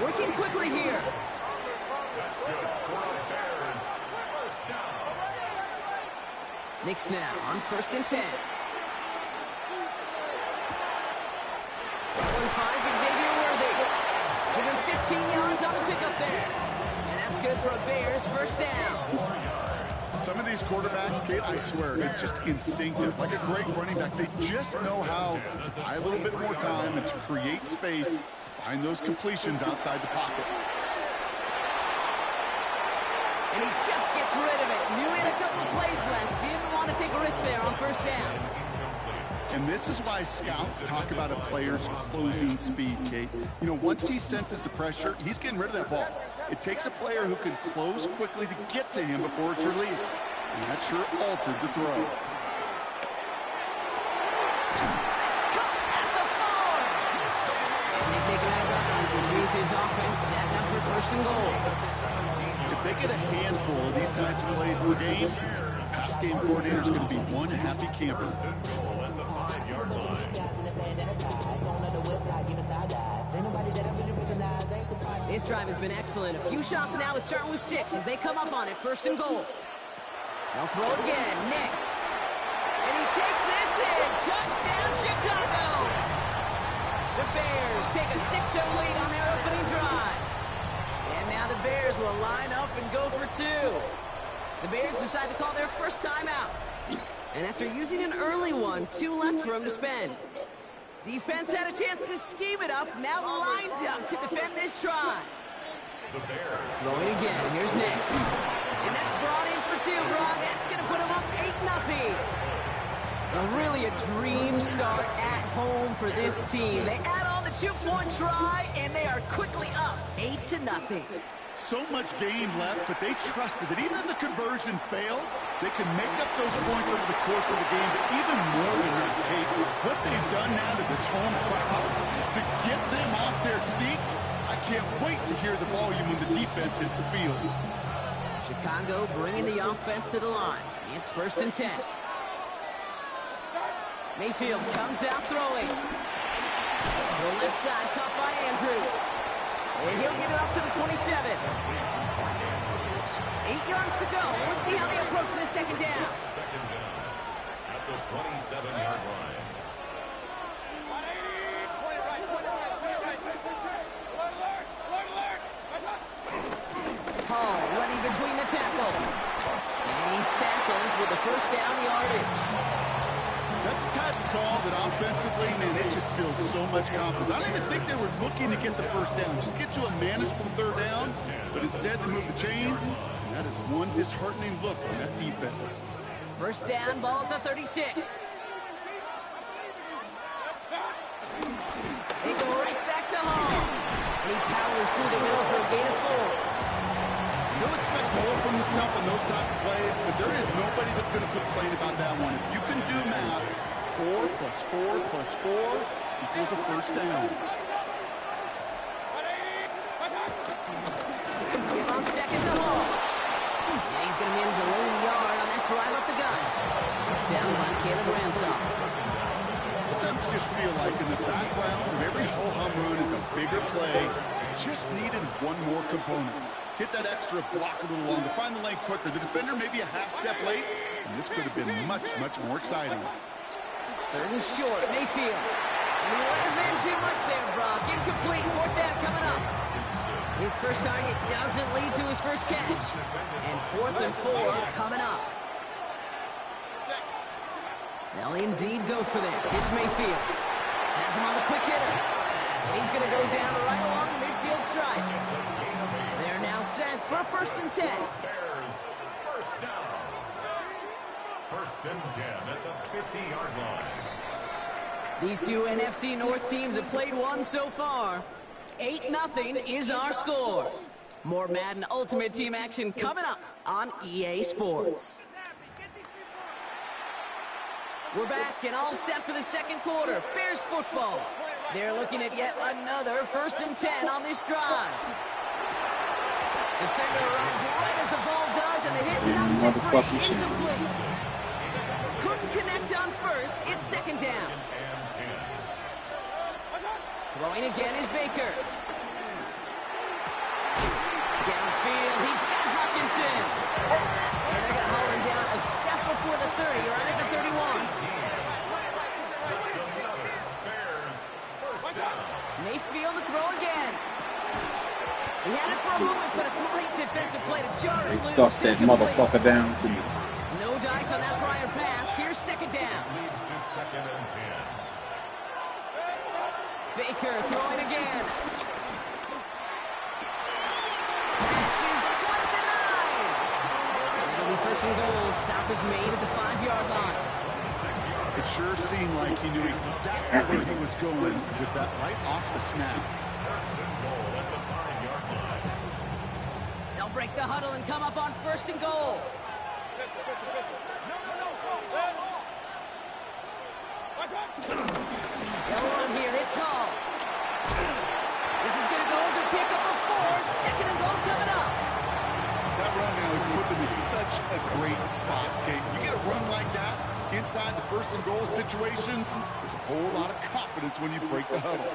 Working quickly here. That's good for the Bears. First down. Nix now on 1st and 10. One finds Xavier Worthy. Give him 15 yards on the pickup there. And that's good for a Bears first down. Some of these quarterbacks, Kate, I swear, it's just instinctive. Like a great running back, they just know how to buy a little bit more time and to create space to find those completions outside the pocket. And he just gets rid of it. Knew he had a couple of plays left. Didn't want to take a risk there on first down. And this is why scouts talk about a player's closing speed, Kate. You know, once he senses the pressure, he's getting rid of that ball. It takes a player who can close quickly to get to him before it's released. And that sure altered the throw. That's caught at the 4. And they take him out of bounds, which means his offense setting up for 1st and goal. If they get a handful of these types of plays per game, pass game coordinator is going to be one happy camper. Goal at the 5-yard line. This drive has been excellent. A few shots now. It's starting with 6 as they come up on it. 1st and goal. They'll throw it again. Nix. And he takes this in. Touchdown, Chicago. The Bears take a 6-0 lead on their opening drive. And now the Bears will line up and go for 2. The Bears decide to call their first timeout. And after using an early one, 2 left for them to spend. Defense had a chance to scheme it up, now lined up to defend this try. The Bears. Throwing again, here's Nix. And that's brought in for 2, Brock. That's going to put them up 8-0. Really a dream start at home for this team. They add on the 2-point try, and they are quickly up 8-0. So much game left, but they trusted that even if the conversion failed, they could make up those points over the course of the game. But even more than that, Kate, what they've done now to this home crowd to get them off their seats, I can't wait to hear the volume when the defense hits the field. Chicago bringing the offense to the line. It's 1st and 10. Mayfield comes out throwing. The left side caught by Andrews. And he'll get it up to the 27. 8 yards to go. Let's see how they approach this 2nd down. 2nd down at the 27-yard line. Hall running between the tackles. And he's tackled with the first down yardage. That's the type of call that offensively, man, it just builds so much confidence. I don't even think they were looking to get the first down. Just get to a manageable 3rd down, but instead they move the chains, and that is one disheartening look on that defense. First down, ball at the 36. They go right back to Hall. And he he powers through the middle for a gain of 4. He'll expect more from himself in those type of plays, but there is nobody that's going to complain about that one. If you can do math, 4 plus 4 plus 4 equals a first down. Give on second to Hall. Yeah, he's going to manage a lone yard on that drive up the gut. Down by Caleb Ransom. Sometimes you just feel like in the background of every ho-hum run is a bigger play. Just needed one more component. Hit that extra block a little longer. Find the lane quicker. The defender may be a half step late, and this could have been much, much more exciting. Third and short, Mayfield. And he let his man too much there, Brock. Incomplete, 4th down coming up. His first target doesn't lead to his first catch. And 4th and 4 coming up. They'll indeed go for this. It's Mayfield. Has him on the quick hitter. And he's going to go down right along the midfield stripe. They're now set for 1st and 10. Bears, first down. 1st and 10 at the 50-yard line. These two NFC North teams have played one so far. 8-0 is our score. More Madden Ultimate Team action coming up on EA Sports. We're back and all set for the second quarter. Bears football. They're looking at yet another 1st and 10 on this drive. Defender arrives right as the ball does, and the hit knocks it free. Incomplete. Couldn't connect on 1st. It's 2nd down. Throwing again is Baker. Downfield, he's got Hawkinson. And they're going to haul him down a step before the 30, right at the 31. Mayfield to throw again. He had it for a moment, but a great defensive play to jar it loose. Suck that motherfucker down to me. No dice on that prior pass. Here's 2nd down. Leads to 2nd and 10. Baker throwing again. Pass is caught at the 9. And it'll be 1st and goal. Stop is made at the 5-yard line. It sure seemed like he knew exactly where he was going with that right off the snap. 1st and goal at the 5-yard line. They'll break the huddle and come up on 1st and goal. They'll run here. It's Hall. This is going to go as a pickup of 4. 2nd and goal coming up. That run now has put them in such a great spot, Kate. You get a run like that inside the 1st and goal situations, there's a whole lot of confidence when you break the huddle.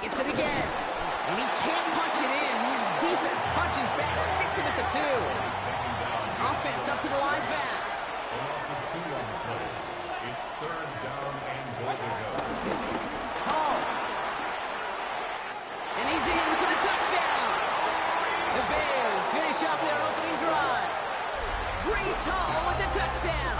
He gets it again. And he can't punch it in. Man, the defense punches back, sticks him at the 2. Offense up to the line fast. A loss of 2 on the play. It's 3rd down and goal to go. Hall. And he's in for the touchdown. The Bears finish off their opening drive. Breece Hall with the touchdown.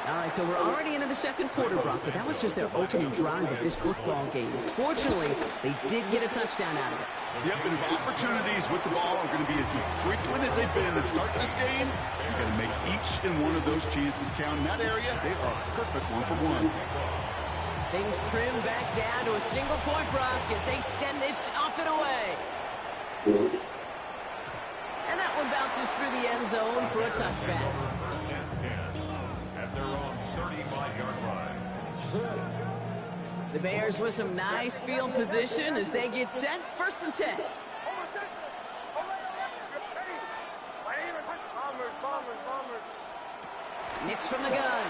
All right, so we're already into the second quarter, Brock, but that was just their opening drive of this football game. Fortunately, they did get a touchdown out of it. Yep, and if opportunities with the ball are going to be as infrequent as they've been to start this game, you've got to make each and one of those chances count. In that area, they are perfect 1-for-1. Things trim back down to a single point, Brock, as they send this off and away. And that one bounces through the end zone for a touchback. 1st and 10 at their own 35-yard line. The Bears with some nice field position as they get set. 1st and 10. Nix from the gun.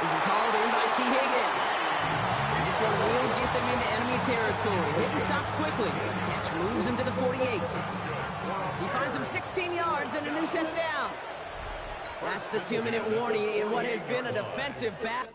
This is hauled in by T. Higgins. And this one will get them into enemy territory. Higgins stops quickly. Catch moves into the 48. He finds him 16 yards and a new set of downs. That's the 2-minute warning in what has been a defensive battle.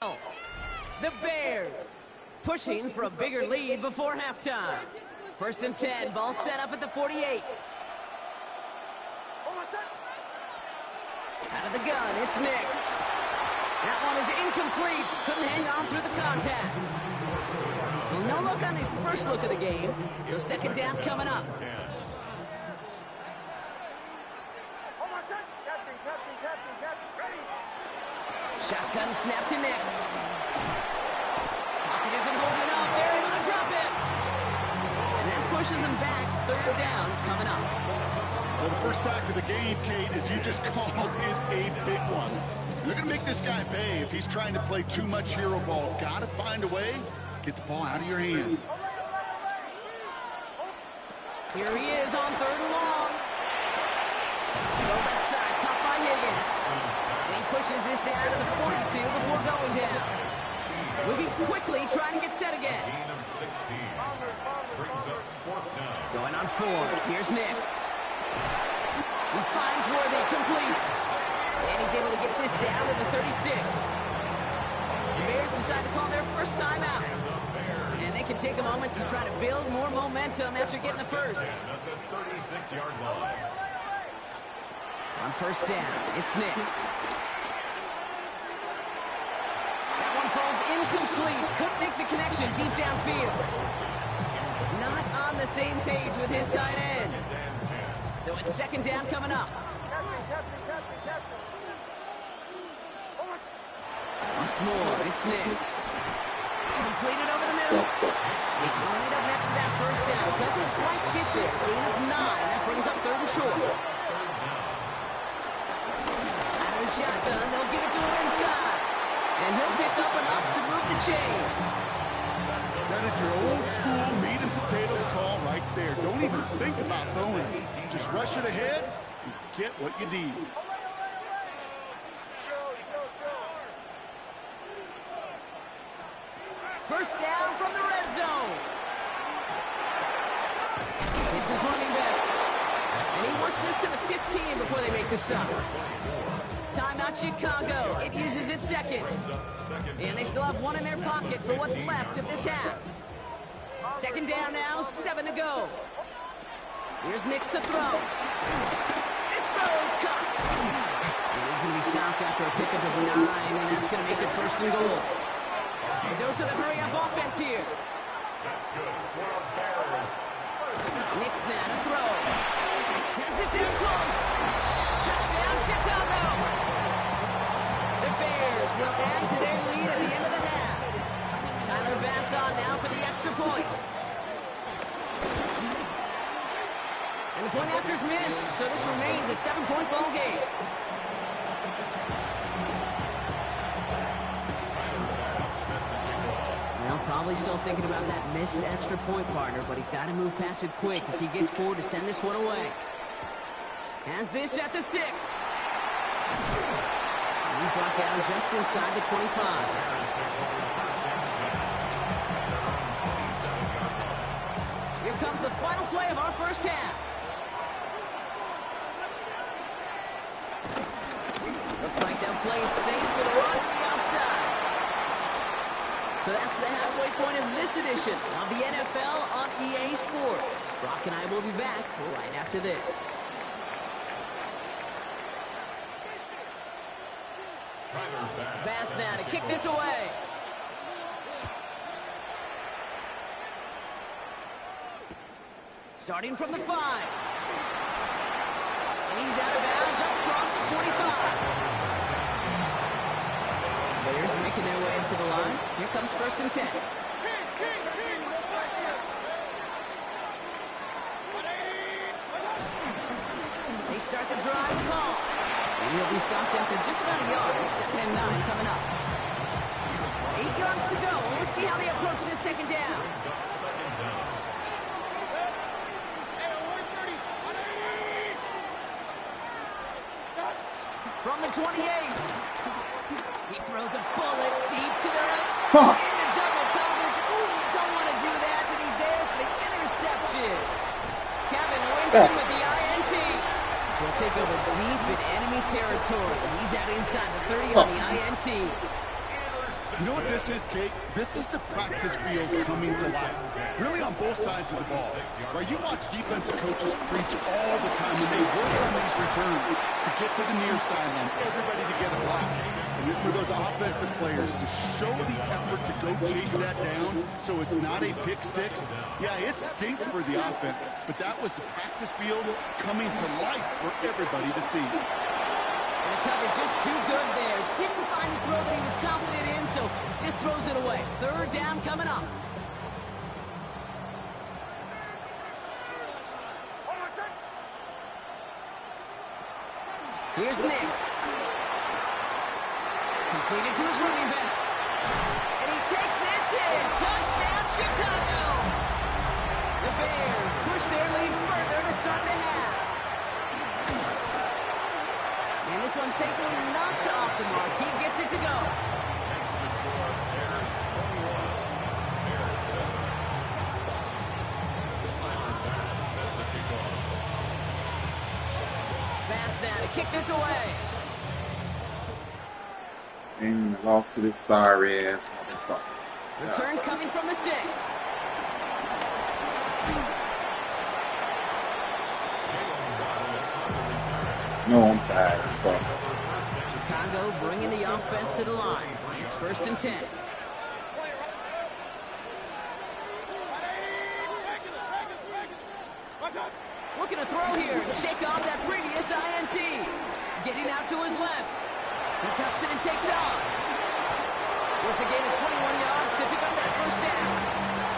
The Bears pushing for a bigger lead before halftime. 1st and 10, ball set up at the 48. Out of the gun, it's Nix. That one is incomplete. Couldn't hang on through the contact. So no look on his first look of the game. So 2nd down coming up. Shotgun snap to Nix. Pocket isn't holding up. They're able to drop it. And that pushes him back. 3rd down coming up. Well, the first sack of the game, Kate, as you just called, is a big one. They're going to make this guy pay if he's trying to play too much hero ball. Got to find a way to get the ball out of your hand. Here he is on 3rd and long. The left side, caught by Higgins. And he pushes this down to the 42 before going down. Moving quickly, trying to get set again. Gain of 16. Brings up 4th down. Going on 4th. Here's Nix. He finds Worthy, complete. And he's able to get this down to the 36. The Bears decide to call their first timeout. And they can take a moment to try to build more momentum after getting the first. At the 36-yard line. On 1st down, it's Nix. That one falls incomplete. Couldn't make the connection deep downfield. Not on the same page with his tight end. So it's 2nd down coming up. Once more, it's Nix. Completed over the middle. It's right up next to that 1st down. Doesn't quite get there. Gain of 9. That brings up 3rd and short. Out of the shotgun, they'll give it to him inside. And he'll pick up enough to move the chains. That is your old school meat and potatoes call right there. Don't even think about throwing it. Just rush it ahead and get what you need. First down from the red zone. It's his running back. And he works this to the 15 before they make the stop. Timeout Chicago. It uses its 2nd. And they still have 1 in their pocket for what's left of this half. 2nd down now, 7 to go. Here's Nix to throw. This throw is caught. And he's going to be stopped after a pickup of 9, and that's going to make it 1st and goal. A dose of the hurry-up offense here. Nix now to throw. Has it too close. Touchdown, Chicago. The Bears will add to their lead at the end of the half. Tyler Bass on now for the extra point. And the point after's missed, so this remains a 7-point ball game. Well, probably still thinking about that missed extra point, partner, but he's got to move past it quick as he gets forward to send this one away. Has this at the 6. And he's brought down just inside the 25. Here comes the final play of our first half. Looks like they'll play it safe with a run to the outside. So that's the halfway point of this edition of the NFL on EA Sports. Brock and I will be back right after this. Bass now to kick this away. Starting from the 5. And he's out of bounds up across the 25. Bears making their way into the line. Here comes 1st and 10. They start the drive call. And he'll be stopped after just about a yard. 2nd and 9 coming up. 8 yards to go. Let's see how they approach this 2nd down. From the 28. He throws a bullet deep to the right. Into double coverage. Ooh, don't want to do that. And he's there for the interception. Kevin Winston with the INT. He'll take over deep in enemy territory. He's out inside the 30 on the INT. You know what this is, Kate? This is the practice field coming to life, really on both sides of the ball. Right? You watch defensive coaches preach all the time when they work on these returns to get to the near sideline, everybody to get a block. And then for those offensive players to show the effort to go chase that down so it's not a pick six, yeah, it stinks for the offense, but that was the practice field coming to life for everybody to see. And the cover just too good there. Didn't find the throw that he was confident in, so just throws it away. Third down coming up. Here's Nix. Completed to his running back. And he takes this in. Touchdown, Chicago. The Bears push their lead further to start the half. And this one's thankfully not off the mark. He gets it to go. Pass now to kick this away. And lost to this sorry ass motherfucker. Return coming from the 6. No, I'm tired as fuck. Chicago bringing the offense to the line. It's 1st and 10. Looking to throw here and shake off that previous INT. Getting out to his left. He tucks it and takes off. It's a gain of 21 yards to pick up that 1st down.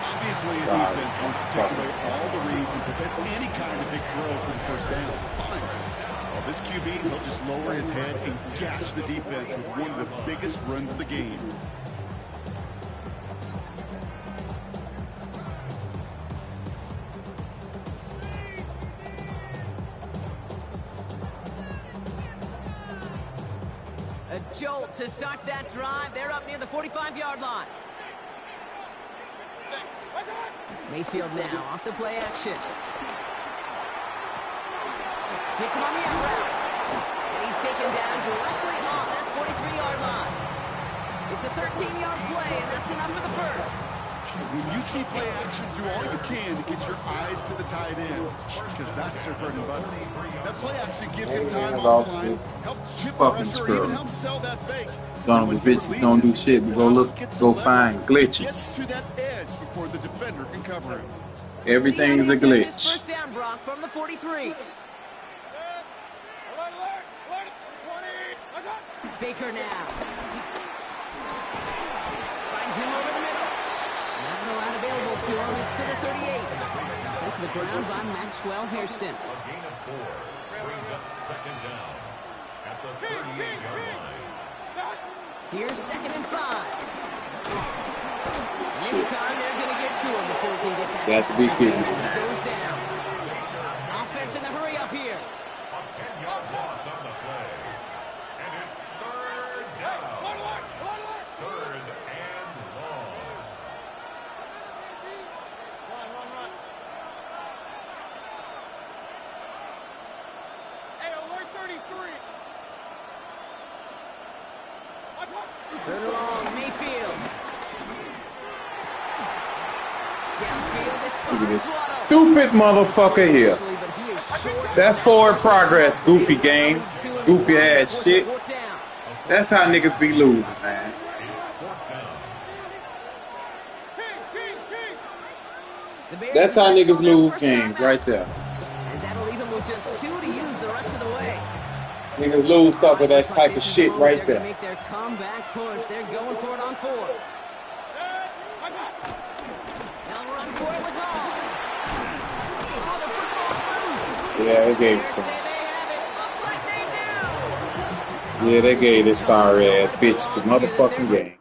Obviously, the defense wants to take away all the reads and prevent any kind of big throw for the 1st down. Fine. Well, this QB, he'll just lower his head and gash the defense with one of the biggest runs of the game. A jolt to start that drive. They're up near the 45-yard line. Mayfield now off the play action. Hits him on the out route. And he's taken down directly on that 43-yard line. It's a 13-yard play, and that's enough for the 1st. When you see play action, do all you can to get your eyes to the tight end, because that's their bread and butter. That play action gives him time off the line, helps chip a rusher, even helps sell that fake. Son of a bitch don't do shit, but go find glitches. Gets to that edge before the defender can cover him. Everything is a glitch. His 1st down, Brock, from the 43. Baker now. Finds him over the middle. Not a lot available to him. It's to the 38. Sent to the ground by Maxwell Hairston. A gain of 4 brings up 2nd down at the 38-yard line. Here's 2nd and 5. This time they're going to get to him before he can get that. Got to be kidding me. He goes down. Offense in the hurry up here. A 10-yard loss on the play. And it's 3rd down. 3rd and long. Run. Hey, alert 33. 3rd and long, Mayfield. Downfield is Look at this stupid motherfucker here. That's forward progress, goofy game. Goofy ass shit. That's how niggas be losing, man. That's how niggas lose games, right there. As that'll leave him with just 2 to use the rest of the way. Niggas lose stuff with that type of shit right They're there. gonna make their comeback push. They're going for it on 4th. They'll run for it with all. Oh, the football's loose. Yeah, they gave it Bears to say him. they have it. Looks like they do. Yeah, they gave this sorry ass bitch the motherfucking game.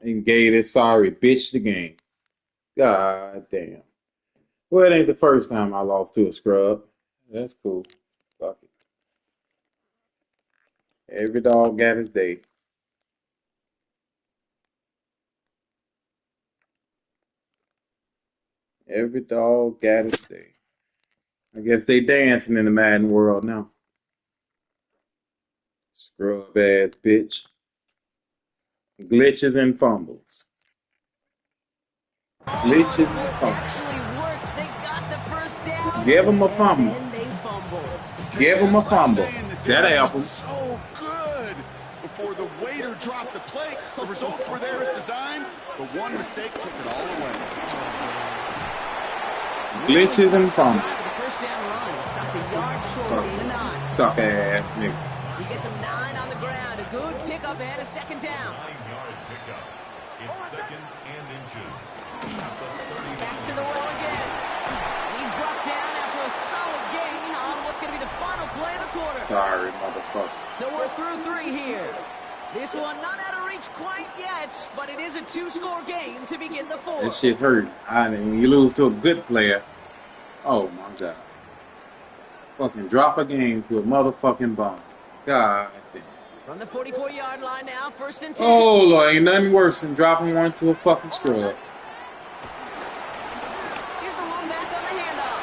They gave this sorry bitch the game. God damn. Well, it ain't the first time I lost to a scrub. That's cool. Fuck it. Every dog got his day. Every dog got his day. I guess they dancing in the Madden world now. Scrub ass bitch. Glitches and fumbles. Glitches and fumbles. Give him a fumble. Give him a fumble. That helped him. So good. Before the waiter dropped the plate, the results were there as designed, but one mistake took it all away. Glitches and fumbles. Suck ass nigga. He gets him 9 on the ground. A good pickup and a second down. 9-yard pickup. It's second and inches. Back to the well again. He's brought down after a solid gain on what's going to be the final play of the quarter. Sorry, motherfucker. So we're through 3 here. This one not out of reach quite yet, but it is a 2-score game to begin the 4th. That shit hurt. I mean, when you lose to a good player, oh my God. Fucking drop a game to a motherfucking bomb. God damn. From the 44-yard line now, 1st and 10. Oh Lord, ain't nothing worse than dropping one to a fucking scrub. Here's the one back on the handoff.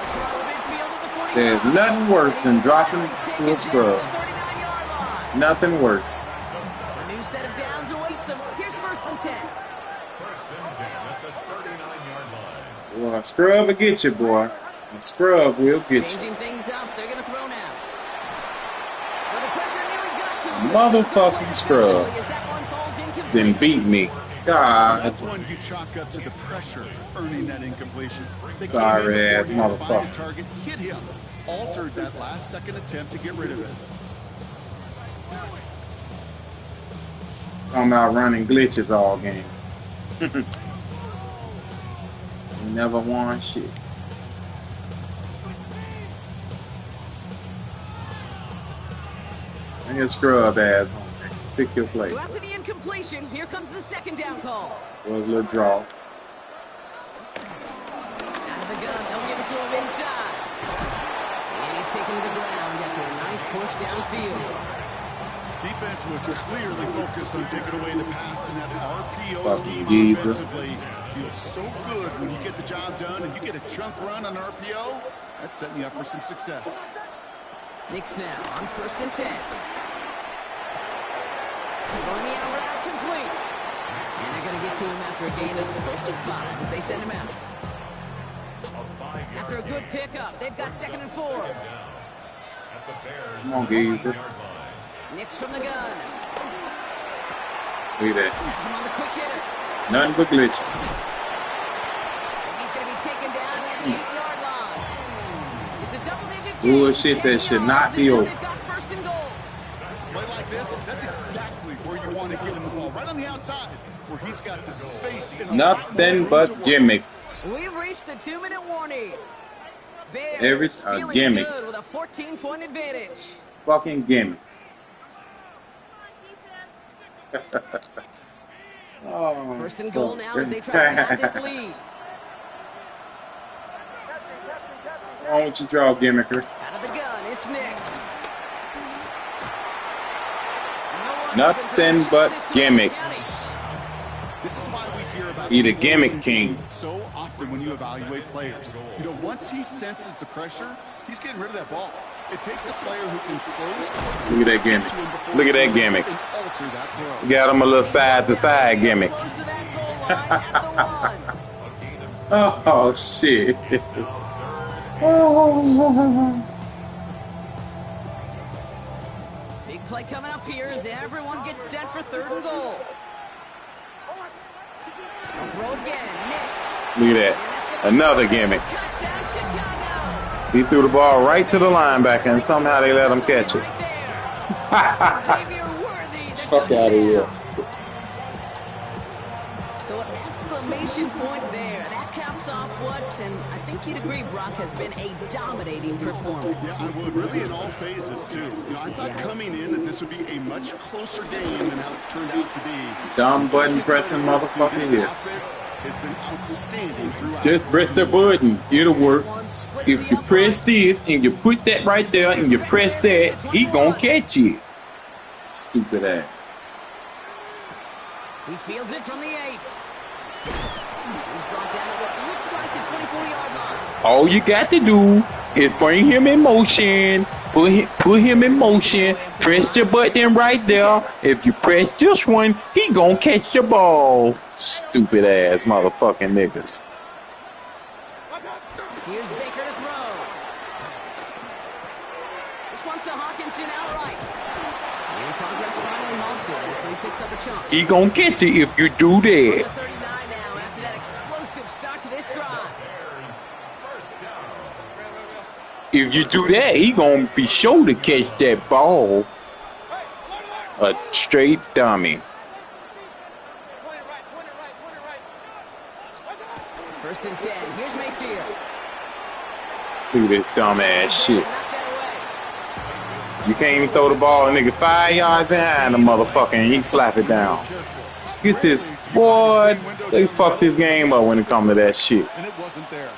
Across midfield at the 45. There's nothing worse than dropping to a scrub. Nothing worse. A new set of downs awaits him. Here's 1st and 10. 1st and 10 at the 39-yard line. Boy, a scrub will get you, boy. A scrub will get you. Changing things up. They're going to throw now. Well, the pressure nearly got to him. Motherfucking scrub. Then beat me. God. That's one you chalk up to the pressure earning that incompletion. They Sorry ass came in before he could find a motherfucker. target, hit him, altered that last second attempt to get rid of it. Talking about running glitches all game. Never won shit. And your scrub ass on there. Pick your play. So after the incompletion, here comes the 2nd down call. Was a little draw. Out of the gun, they'll give it to him inside. And he's taking the ground after a nice push downfield. Defense was clearly focused on taking away the pass in that RPO Fucking scheme geezer. offensively. Feels so good when you get the job done and you get a chunk run on RPO. That's setting you up for some success. Knicks now on 1st and 10. Going the out route complete. And they're going to get to him after a gain of close to 5 as they send him out. After a good pickup, they've got 2nd and 4. Come on, geezer. Knicks from the gun. Look at that. Gets him on the quick hitter. Nothing but glitches. And he's going to be taken down at the 8-yard line. It's a double-digit gain. Bullshit that should not be over. They've got 1st and goal. Play like this, that's exactly where you want to get him the ball. Right on the outside, where he's got the space. And Nothing but gimmicks. We've reached the 2-minute warning. Bears Every feeling gimmick. good with a 14-point advantage. Fucking gimmick. Oh, 1st and goal now as they try to pad this lead. Why don't you draw, gimmicker? Out of the gun, it's Knicks. Nothing but gimmicks. This is why we hear about He the gimmick king. so often when you evaluate players. You know, once he senses the pressure, he's getting rid of that ball. It takes a player who can close. Look at that gimmick. Look at that gimmick. And alter that throw. Got him a little side-to-side gimmick. Close to that goal line at the 1. Oh, shit. Big play coming up here as everyone gets set for 3rd and goal. They'll throw again, Knicks. Look at that. Another gimmick. Touchdown, Chicago. He threw the ball right to the linebacker, and somehow they let him catch it. Xavier Worthy, the Fuck out of here. touchdown. So an exclamation point there. That caps off what, and I think you'd agree, Brock, has been a dominating performance. Yeah, I would. Really in all phases, too. You know, I thought coming in that this would be a much closer game than how it's turned out to be. Dumb button pressing motherfucker This here. offense has been outstanding throughout. Just press the button. It'll work. If you press this and you put that right there and you press that, he gonna catch you. Stupid ass. He fields it from the 8. He's brought down at what looks like the 24-yard line. All you got to do is bring him in motion Put him in motion. Press the button right there. If you press this one, he gonna catch the ball. Stupid ass motherfucking niggas. Here's Baker to throw. This one's to Hawkinson outright. And progress finally halted after he picks up a chunk. He gonna get you if you do that. 39 now after that explosive start to this drive. If you do that, he gonna be sure to catch that ball. A straight dummy. First and 10. Here's Mayfield. Look at this dumb ass shit. You can't even throw the ball, nigga 5 yards behind the motherfucker and he slap it down. Get this, boy, they fucked this game up when it comes to that shit. And it wasn't there.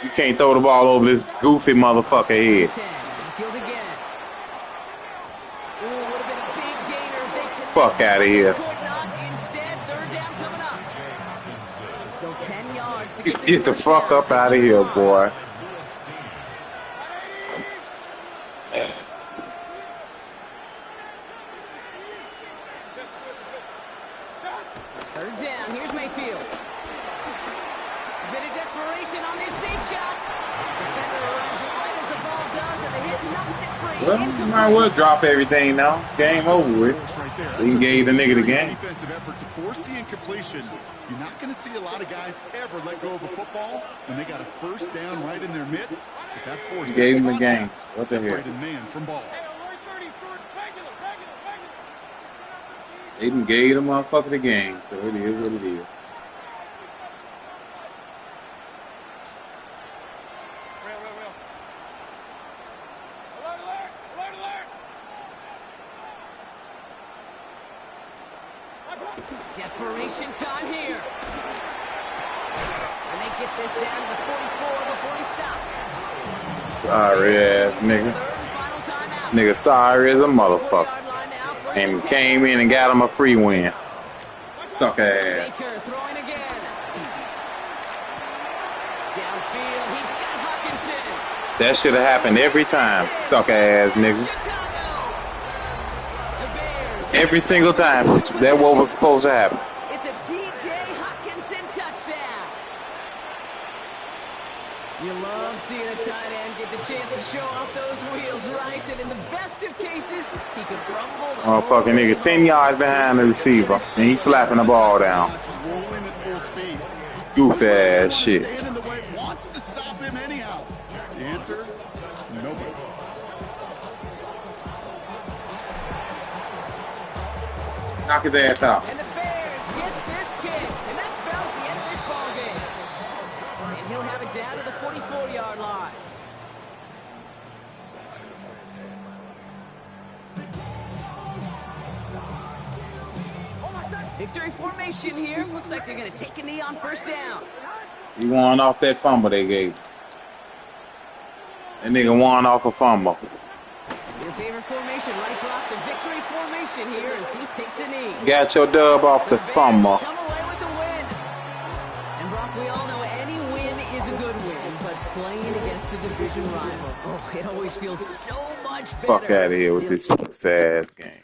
You can't throw the ball over this goofy motherfucker head. Mayfield again. Ooh, would have been a big gainer if they could. Fuck out of here. Could not. Instead, third down coming up. Still 10 yards to Get the fuck up out of here, boy. Third down. Here's Mayfield. A bit of desperation on this deep shot. Defender arrives right as the ball does, and the hit knocks it free. Well, you might as well drop everything now. Game over with. He gave the nigga the game. Defensive effort to force the incompletion. You're not going to see a lot of guys ever let go of a football when they got a first down right in their midst. But that forced He gave him the game. What the hell? separated man from ball. They even gave the motherfucker the game, so it is what it is. Desperation time here. And they get this down to the 44 before he stops. Sorry ass nigga. This nigga sorry as a motherfucker. And came in and got him a free win. Sucker ass. Baker throwing again. Downfield, he's got Hawkinson. That should have happened every time, sucker ass nigga. Every single time. That's what was supposed to happen. It's a TJ Hawkinson touchdown. You love seeing a tight end get the chance to show off those wheels, right? And in the best of cases, he could rumble the Motherfucking nigga 10 yards behind the receiver, and he's slapping the ball down. Rolling at full speed. Goof ass shit. Staying in the way, wants to stop him anyhow. The answer, nobody. Knock his ass out. And the Bears get this kick, and that spells the end of this ball game. And he'll have it down to the 44-yard line. Victory formation here. Looks like they're going to take a knee on first down. He won off that fumble they gave. That nigga won off a fumble. Your favorite formation, right, Brock? The victory formation here as he takes a knee. Got your dub off the fumble. Come away with the win. And Brock, we all know any win is a good win, but playing against a division rival, oh, it always feels so much better. Fuck out of here with this ass game.